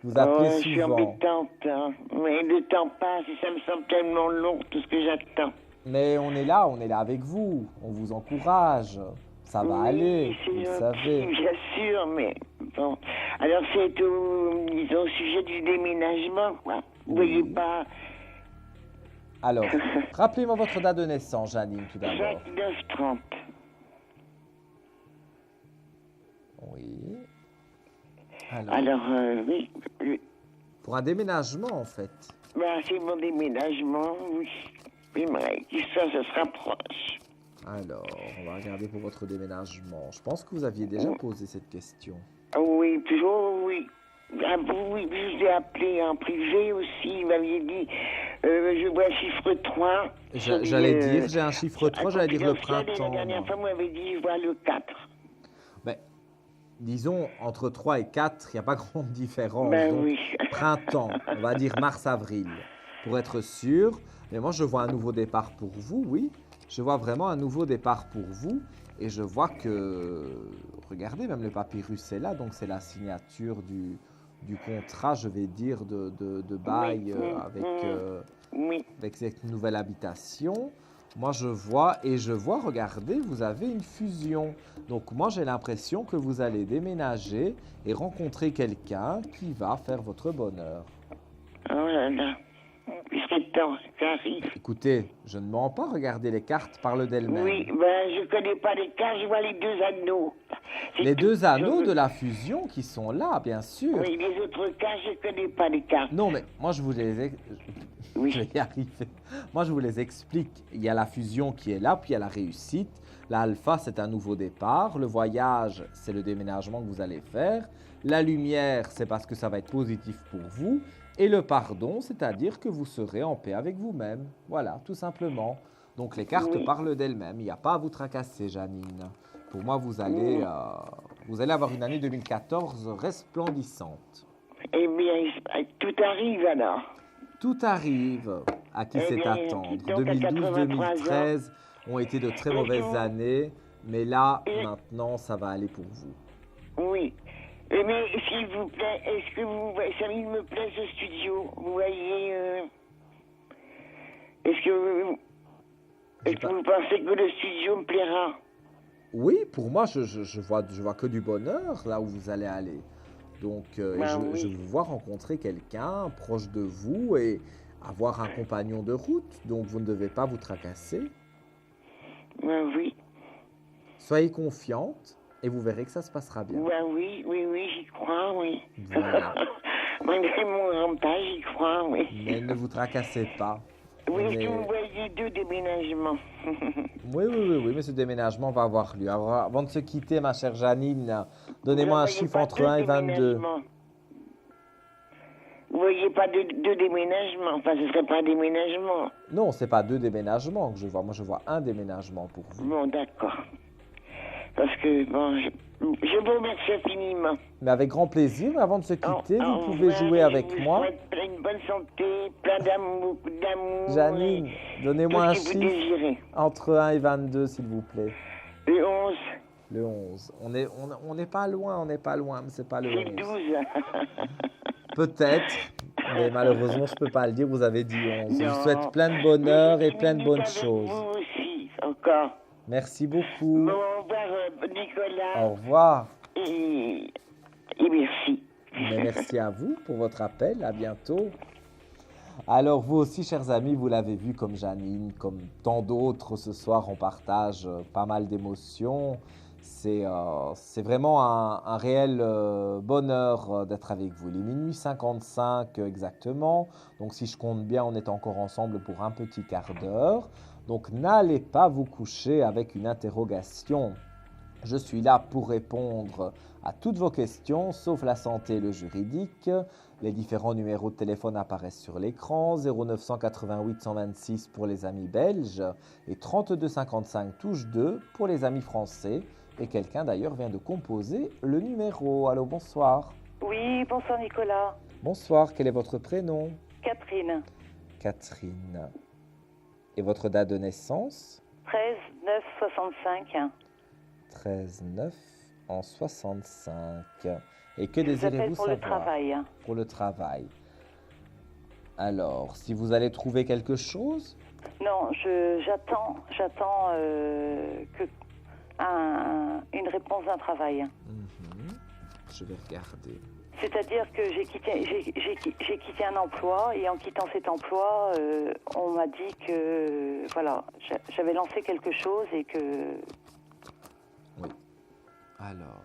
Vous Oh, appelez je suis souvent. embêtante, hein. Mais le temps passe et ça me semble tellement long, tout ce que j'attends. Mais on est là avec vous. On vous encourage. Ça va Oui, aller, c'est vous le gentil, savez. bien sûr, mais bon. Alors c'est disons, au sujet du déménagement, quoi. Vous Oui. voyez pas Alors, rappelez-moi votre date de naissance, Janine, tout d'abord. 29-30. Oui. Alors, oui. Pour un déménagement, en fait. Ben, c'est mon déménagement, oui. J'aimerais que ça se rapproche. Alors, on va regarder pour votre déménagement. Je pense que vous aviez déjà posé cette question. Ah oui, toujours, oui. Ah, oui, je vous ai appelé en privé aussi. Il m'avait dit, je vois chiffre 3. J'allais dire, j'ai un chiffre 3, j'allais dire le printemps. La dernière fois, vous m'avez dit, je vois le 4. Ben, disons, entre 3 et 4, il n'y a pas grande différence. Ben Donc, oui. printemps, on va dire mars-avril, pour être sûr. Mais moi, je vois un nouveau départ pour vous, oui. Je vois vraiment un nouveau départ pour vous. Et je vois que, regardez, même le papyrus est là. Donc, c'est la signature du contrat, je vais dire, de bail Oui. avec cette nouvelle habitation. Moi, je vois, regardez, vous avez une fusion. Donc, moi, j'ai l'impression que vous allez déménager et rencontrer quelqu'un qui va faire votre bonheur. Oh là là. C'est temps, ça arrive. Écoutez, je ne mens pas, regardez, les cartes parlent d'elles-mêmes. Oui, ben, je connais pas les cas, je vois les deux anneaux. C'est Les tout. deux anneaux Je- de la fusion qui sont là, bien sûr. Oui, les autres cas, je connais pas les cartes. Non, mais moi, je vous les... Oui. Je vais y arriver. Moi, je vous les explique. Il y a la fusion qui est là, puis il y a la réussite. L'alpha, c'est un nouveau départ. Le voyage, c'est le déménagement que vous allez faire. La lumière, c'est parce que ça va être positif pour vous. Et le pardon, c'est-à-dire que vous serez en paix avec vous-même. Voilà, tout simplement. Donc, les cartes Oui. parlent d'elles-mêmes. Il n'y a pas à vous tracasser, Janine. Pour moi, vous allez avoir une année 2014 resplendissante. Eh bien, tout arrive alors. Tout arrive. À qui Eh c'est bien, attendre. dites donc, à 2012-2013 ont été de très mauvaises Bonjour. années. Mais là, Et- maintenant, ça va aller pour vous. Oui. Mais s'il vous plaît, est-ce que ça me plaît ce studio? Vous voyez, est-ce que vous pensez que le studio me plaira? Oui, pour moi, je vois que du bonheur là où vous allez aller. Donc, et Ben je oui. vous vois rencontrer quelqu'un proche de vous et avoir un compagnon de route. Donc, vous ne devez pas vous tracasser. Oui. Soyez confiante et vous verrez que ça se passera bien. Bah oui, j'y crois, oui. Voilà. Malgré mon grand âge, j'y crois, oui. Mais ne vous tracassez pas. Oui, On est-ce est- que vous voyez 2 déménagements? Oui, mais ce déménagement va avoir lieu. Alors, avant de se quitter, ma chère Janine, donnez-moi un Vous voyez chiffre pas entre 2 1 et 22. déménagements? Vous voyez pas deux déménagements? Enfin, ce serait pas un déménagement. Non, c'est pas 2 déménagements que je vois. Moi, je vois un déménagement pour vous. Bon, d'accord. Parce que, bon, je vous remercie infiniment. Mais avec grand plaisir, mais avant de se quitter, Au vous pouvez revoir, jouer je avec vous moi. souhaite une bonne santé, plein d'amour, Janine, et donnez-moi un tout ce que vous chiffre désirez. entre 1 et 22, s'il vous plaît. Le 11, Le 11. On n'est pas loin, mais c'est pas le c'est le 11. 12. Peut-être, mais malheureusement, je peux pas le dire, vous avez dit 11. Je vous Non. souhaite plein de bonheur et Mais plein de bonnes avec choses. Vous aussi, encore. Merci beaucoup. Bon, au revoir, Nicolas. Au revoir. Et merci. Mais merci à vous pour votre appel. À bientôt. Alors, vous aussi, chers amis, vous l'avez vu comme Janine, comme tant d'autres ce soir, on partage pas mal d'émotions. C'est vraiment un réel bonheur d'être avec vous. Il est minuit 55 exactement. Donc, si je compte bien, on est encore ensemble pour un petit quart d'heure. Donc, n'allez pas vous coucher avec une interrogation. Je suis là pour répondre à toutes vos questions, sauf la santé et le juridique. Les différents numéros de téléphone apparaissent sur l'écran, 0988 126 pour les amis belges et 3255 touche 2 pour les amis français. Et quelqu'un d'ailleurs vient de composer le numéro. Allô, bonsoir. Oui, bonsoir Nicolas. Bonsoir, quel est votre prénom? Catherine, Catherine. Et votre date de naissance? 13 9 65. 13 9 en 65. Et que Je vous appelle désirez-vous pour le savoir? travail. Pour le travail. Alors, si vous allez trouver quelque chose, Non, j'attends une réponse d'un travail. je vais regarder. C'est-à-dire que j'ai quitté un emploi et en quittant cet emploi, on m'a dit que voilà, j'avais lancé quelque chose et que Alors,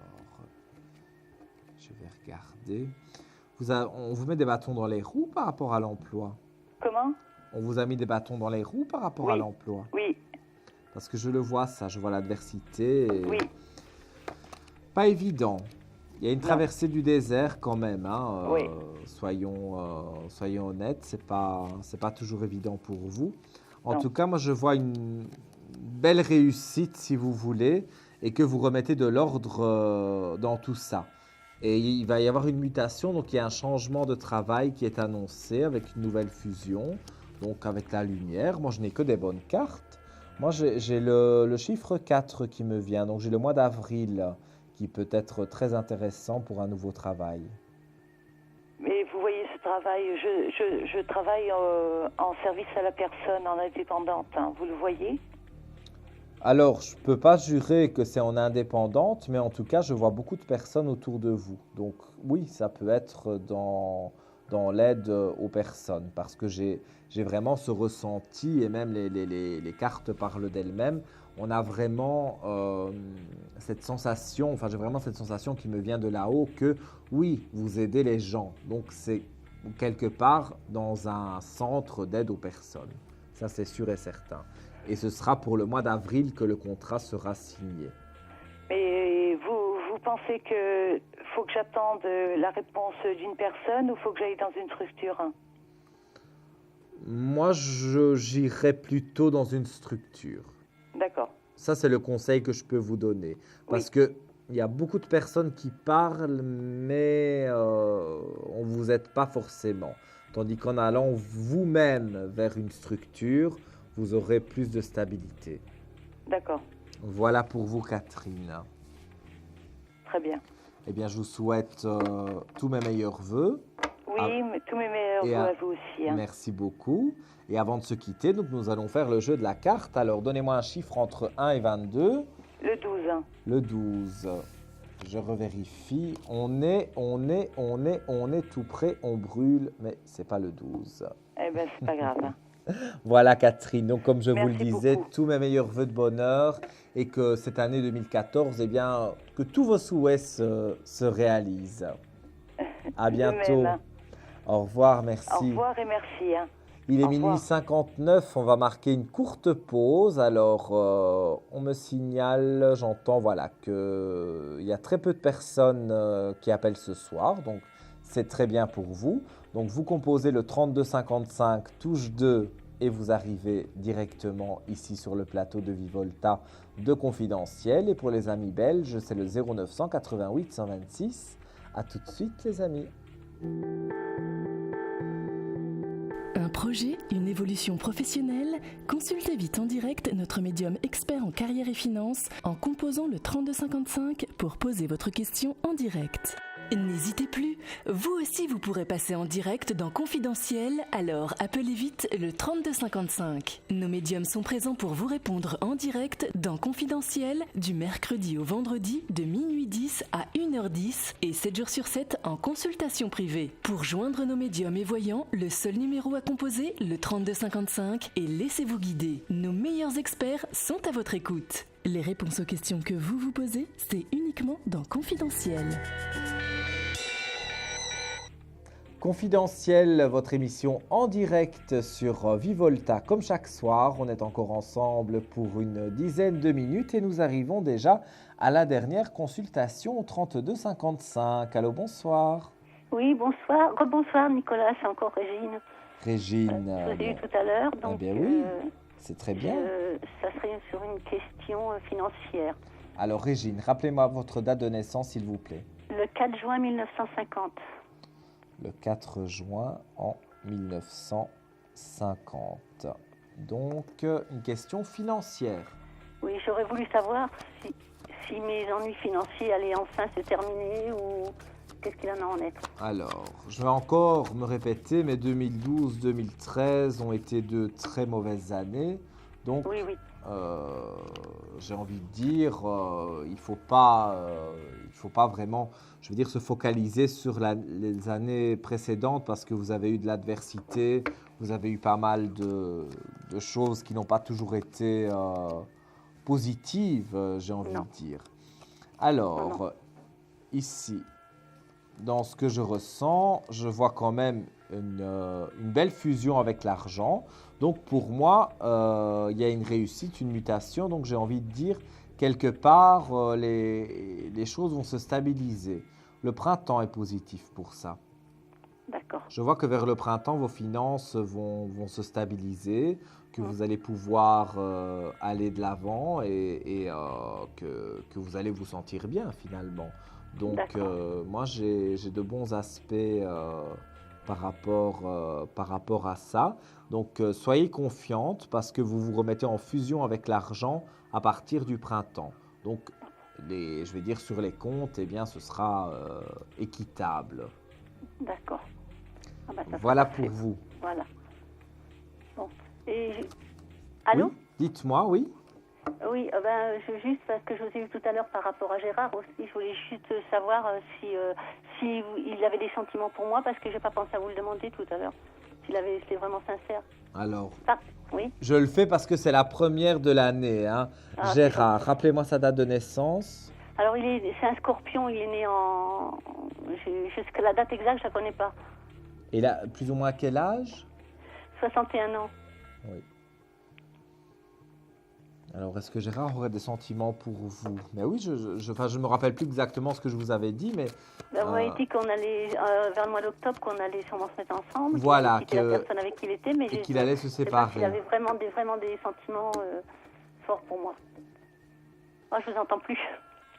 je vais regarder. On vous met des bâtons dans les roues par rapport à l'emploi? comment? On vous a mis des bâtons dans les roues par rapport à Oui. l'emploi? Oui, Parce que je le vois ça, je vois l'adversité. et oui, Pas évident. Il y a une Non. traversée du désert quand même. Hein, Oui. soyons honnêtes, c'est pas toujours évident pour vous. En Non. tout cas, moi je vois une belle réussite si vous voulez et que vous remettez de l'ordre dans tout ça. Et il va y avoir une mutation, donc il y a un changement de travail qui est annoncé avec une nouvelle fusion, donc avec la lumière. Moi je n'ai que des bonnes cartes. Moi j'ai le chiffre 4 qui me vient, donc j'ai le mois d'avril qui peut être très intéressant pour un nouveau travail. mais vous voyez ce travail, je travaille en service à la personne, en indépendante, hein, vous le voyez? Alors, je ne peux pas jurer que c'est en indépendante, mais en tout cas, je vois beaucoup de personnes autour de vous. Donc oui, ça peut être dans l'aide aux personnes, parce que j'ai vraiment ce ressenti, et même les cartes parlent d'elles-mêmes. On a vraiment cette sensation, enfin j'ai vraiment cette sensation qui me vient de là-haut que oui, vous aidez les gens. Donc c'est quelque part dans un centre d'aide aux personnes. Ça c'est sûr et certain. Et ce sera pour le mois d'avril que le contrat sera signé. Mais vous pensez que faut que j'attende la réponse d'une personne ou faut que j'aille dans une structure? Moi, j'irai plutôt dans une structure. D'accord. Ça, c'est le conseil que je peux vous donner. Parce que il y a beaucoup de personnes qui parlent, mais on ne vous aide pas forcément. Tandis qu'en allant vous-même vers une structure, vous aurez plus de stabilité. D'accord. Voilà pour vous, Catherine. Très bien. Eh bien, je vous souhaite tous mes meilleurs vœux. Oui, mais tous mes meilleurs et vœux à- à vous aussi. Hein. Merci beaucoup. Et avant de se quitter, donc, nous allons faire le jeu de la carte. Alors, donnez-moi un chiffre entre 1 et 22. Le 12. Le 12. Je revérifie. On est tout prêt. On brûle, mais c'est pas le 12. Eh ben, c'est pas grave. Voilà, Catherine. Donc, comme je vous le Merci disais, beaucoup. tous mes meilleurs vœux de bonheur et que cette année 2014, eh bien, que tous vos souhaits se réalisent. À De bientôt. même. Au revoir, Au merci. revoir et merci. Hein. Il est Au revoir. minuit 59, on va marquer une courte pause. Alors, on me signale, j'entends voilà, qu'il y a très peu de personnes qui appellent ce soir, donc c'est très bien pour vous. Donc, vous composez le 3255 touche 2 et vous arrivez directement ici sur le plateau de Vivolta de Confidentiel. Et pour les amis belges, c'est le 0988 126. A tout de suite, les amis. Un projet, une évolution professionnelle? Consultez vite en direct notre médium expert en carrière et finance en composant le 3255 pour poser votre question en direct. N'hésitez plus, vous aussi vous pourrez passer en direct dans Confidentiel, alors appelez vite le 3255. Nos médiums sont présents pour vous répondre en direct dans Confidentiel du mercredi au vendredi de minuit 10 à 1h10 et 7 jours sur 7 en consultation privée. Pour joindre nos médiums et voyants, le seul numéro à composer, le 3255, et laissez-vous guider. Nos meilleurs experts sont à votre écoute. Les réponses aux questions que vous vous posez, c'est uniquement dans Confidentiel. Confidentiel, votre émission en direct sur Vivolta comme chaque soir. On est encore ensemble pour une dizaine de minutes et nous arrivons déjà à la dernière consultation au 3255. Allô, bonsoir. Oui, bonsoir. Rebonsoir Nicolas, c'est encore Régine. Régine. Je vous ai eu tout à l'heure. Ah Donc, bien oui, c'est très bien. ça serait sur une question financière. Alors Régine, rappelez-moi votre date de naissance s'il vous plaît. Le 4 juin 1950. Le 4 juin en 1950. Donc, une question financière. Oui, j'aurais voulu savoir si mes ennuis financiers allaient enfin se terminer ou qu'est-ce qu'il en est. Alors, je vais encore me répéter, mais 2012-2013 ont été de très mauvaises années. Donc, Oui, oui. j'ai envie de dire, il faut pas vraiment, je veux dire, se focaliser sur les années précédentes parce que vous avez eu de l'adversité, vous avez eu pas mal de choses qui n'ont pas toujours été positives, j'ai envie de dire. Alors, ici, dans ce que je ressens, je vois quand même une belle fusion avec l'argent. Donc pour moi, il y a une réussite, une mutation. Donc j'ai envie de dire, quelque part, les choses vont se stabiliser. Le printemps est positif pour ça. D'accord. Je vois que vers le printemps, vos finances vont se stabiliser, que vous allez pouvoir aller de l'avant et que vous allez vous sentir bien finalement. Donc moi, j'ai de bons aspects par rapport à ça. Donc, soyez confiante parce que vous vous remettez en fusion avec l'argent à partir du printemps. Donc, je vais dire sur les comptes, eh bien, ce sera équitable. D'accord. Ah bah, ça voilà sera pour parfait. vous. Voilà. Bon. Allô? Oui, dites-moi, oui. Oui, juste parce que je vous ai eu tout à l'heure par rapport à Gérard aussi, je voulais juste savoir si il avait des sentiments pour moi parce que je n'ai pas pensé à vous le demander tout à l'heure. S'il était vraiment sincère. Alors, oui. Je le fais parce que c'est la première de l'année. Hein. Ah, Gérard, rappelez-moi sa date de naissance. Alors, c'est un scorpion, il est né en... Jusqu'à la date exacte, je ne la connais pas. Et là, plus ou moins à quel âge? 61 ans. Oui. Alors, est-ce que Gérard aurait des sentiments pour vous? Mais oui, je ne me rappelle plus exactement ce que je vous avais dit, mais... Vous m'avez dit qu'on allait, vers le mois d'octobre, qu'on allait sûrement se mettre ensemble. Voilà, que la personne avec qui il était, mais et qu'il allait se séparer. Il avait vraiment des sentiments forts pour moi. Moi, je vous entends plus.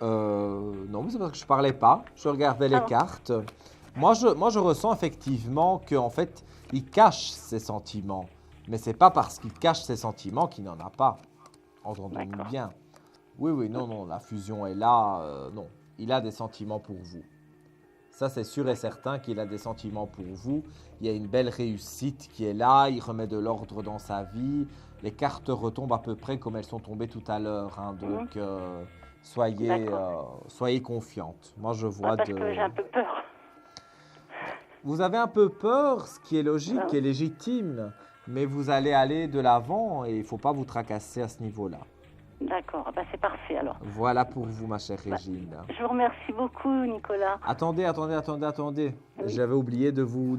Non, mais c'est parce que je parlais pas. Je regardais les cartes. Moi, je ressens effectivement qu'en fait, il cache ses sentiments. Mais c'est pas parce qu'il cache ses sentiments qu'il n'en a pas. Entendons-nous bien. Oui, non, la fusion est là. Non, il a des sentiments pour vous. Ça, c'est sûr et certain qu'il a des sentiments pour vous. Il y a une belle réussite qui est là. Il remet de l'ordre dans sa vie. Les cartes retombent à peu près comme elles sont tombées tout à l'heure. Hein. Donc, soyez confiante. Moi, je vois parce que j'ai un peu peur. Vous avez un peu peur, ce qui est logique et légitime. Mais vous allez aller de l'avant et il ne faut pas vous tracasser à ce niveau-là. D'accord, ah bah, c'est parfait alors. Voilà pour vous, ma chère Régine. Je vous remercie beaucoup, Nicolas. Attendez. Oui. J'avais oublié de vous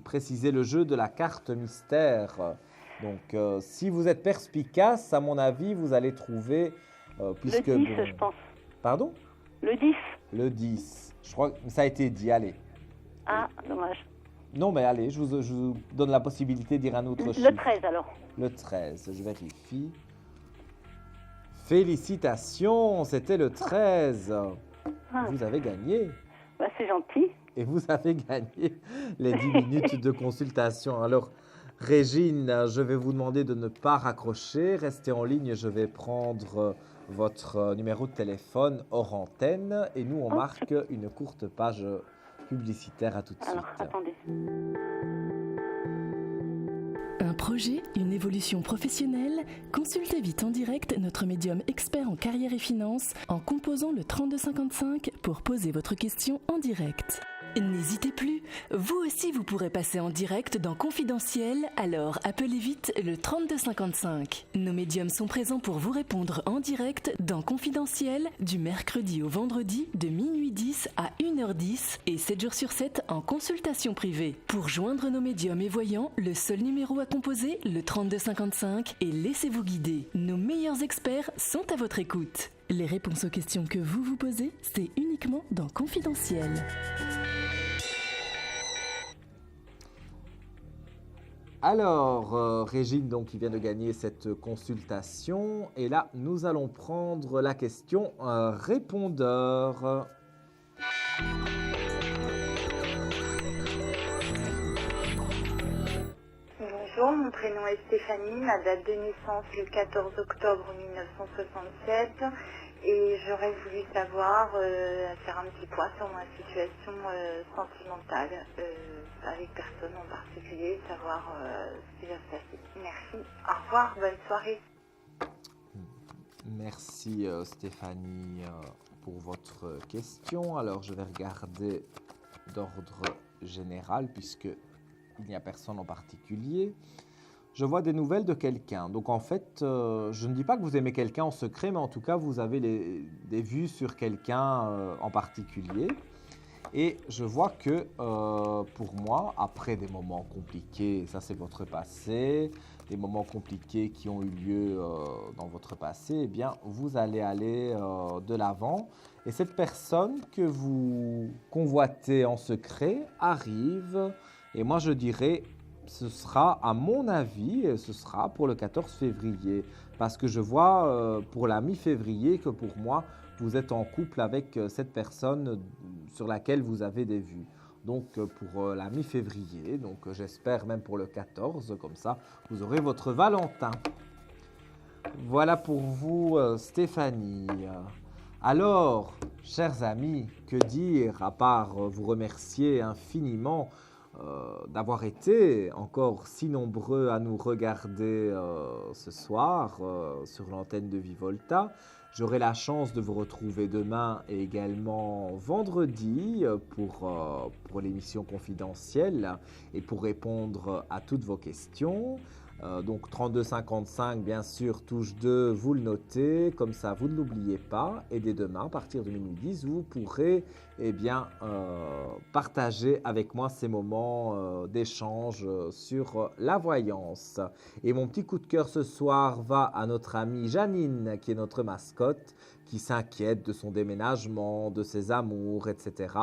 préciser le jeu de la carte mystère. Donc, si vous êtes perspicace, à mon avis, vous allez trouver... puisque, Le 10, je pense. Pardon? Le 10? Le 10. Je crois que ça a été dit, allez. Ah, dommage. Non, mais allez, je vous donne la possibilité de dire un autre chiffre. Le 13 alors. Le 13, je vérifie. Félicitations, c'était le 13. Ah. Vous avez gagné. Bah, c'est gentil. Et vous avez gagné les 10 minutes de consultation. Alors, Régine, je vais vous demander de ne pas raccrocher. Restez en ligne, je vais prendre votre numéro de téléphone hors antenne. Et nous, on marque une courte page publicitaire. À tout de suite. Alors, attendez. Un projet, une évolution professionnelle? Consultez vite en direct notre médium expert en carrière et finances en composant le 3255 pour poser votre question en direct. N'hésitez plus, vous aussi vous pourrez passer en direct dans Confidentiel, alors appelez vite le 3255. Nos médiums sont présents pour vous répondre en direct dans Confidentiel du mercredi au vendredi de minuit 10 à 1h10 et 7 jours sur 7 en consultation privée. Pour joindre nos médiums et voyants, le seul numéro à composer, le 3255 et laissez-vous guider. Nos meilleurs experts sont à votre écoute. Les réponses aux questions que vous vous posez, c'est uniquement dans Confidentiel. Alors, Régine, donc, qui vient de gagner cette consultation. Et là, nous allons prendre la question répondeur. Bonjour, mon prénom est Stéphanie, ma date de naissance le 14 octobre 1967 et j'aurais voulu savoir, faire un petit point sur ma situation sentimentale avec personne en particulier, savoir ce qui va se passer. Merci, au revoir, bonne soirée. Merci Stéphanie pour votre question. Alors, je vais regarder d'ordre général puisque il n'y a personne en particulier. Je vois des nouvelles de quelqu'un. Donc en fait, je ne dis pas que vous aimez quelqu'un en secret, mais en tout cas, vous avez des vues sur quelqu'un en particulier. Et je vois que pour moi, après des moments compliqués, ça c'est votre passé, des moments compliqués qui ont eu lieu dans votre passé, eh bien, vous allez aller de l'avant. Et cette personne que vous convoitez en secret arrive. Et moi, je dirais, ce sera, à mon avis, ce sera pour le 14 février. Parce que je vois pour la mi-février que pour moi, vous êtes en couple avec cette personne sur laquelle vous avez des vues. Donc pour la mi-février, donc j'espère même pour le 14, comme ça, vous aurez votre Valentin. Voilà pour vous, Stéphanie. Alors, chers amis, que dire à part vous remercier infiniment d'avoir été encore si nombreux à nous regarder ce soir sur l'antenne de Vivolta. J'aurai la chance de vous retrouver demain et également vendredi pour l'émission confidentielle et pour répondre à toutes vos questions. Donc 3255, bien sûr, touche 2, vous le notez, comme ça vous ne l'oubliez pas. Et dès demain, à partir de minuit 10, vous pourrez partager avec moi ces moments d'échange sur la voyance. Et mon petit coup de cœur ce soir va à notre amie Janine, qui est notre mascotte, qui s'inquiète de son déménagement, de ses amours, etc.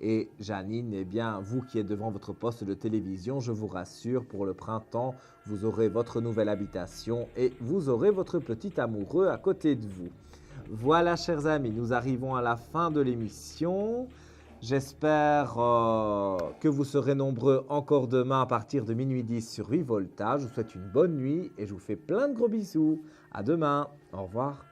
Et Janine, eh bien, vous qui êtes devant votre poste de télévision, je vous rassure, pour le printemps, vous aurez votre nouvelle habitation et vous aurez votre petit amoureux à côté de vous. Voilà, chers amis, nous arrivons à la fin de l'émission. J'espère que vous serez nombreux encore demain à partir de minuit 10 sur Vivolta. Je vous souhaite une bonne nuit et je vous fais plein de gros bisous. À demain. Au revoir.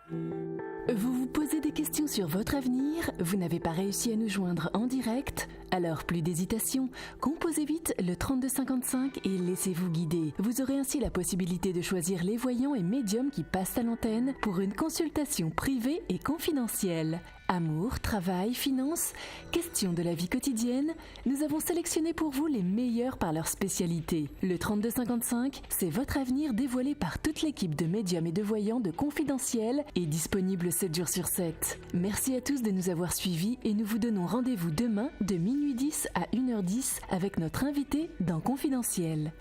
Vous vous posez des questions sur votre avenir? Vous n'avez pas réussi à nous joindre en direct? Alors plus d'hésitation, composez vite le 3255 et laissez-vous guider. Vous aurez ainsi la possibilité de choisir les voyants et médiums qui passent à l'antenne pour une consultation privée et confidentielle. Amour, travail, finances, questions de la vie quotidienne, nous avons sélectionné pour vous les meilleurs par leur spécialité. Le 3255, c'est votre avenir dévoilé par toute l'équipe de médiums et de voyants de Confidentiel et disponible 7 jours sur 7. Merci à tous de nous avoir suivis et nous vous donnons rendez-vous demain de minuit 10 à 1h10 avec notre invité dans Confidentiel.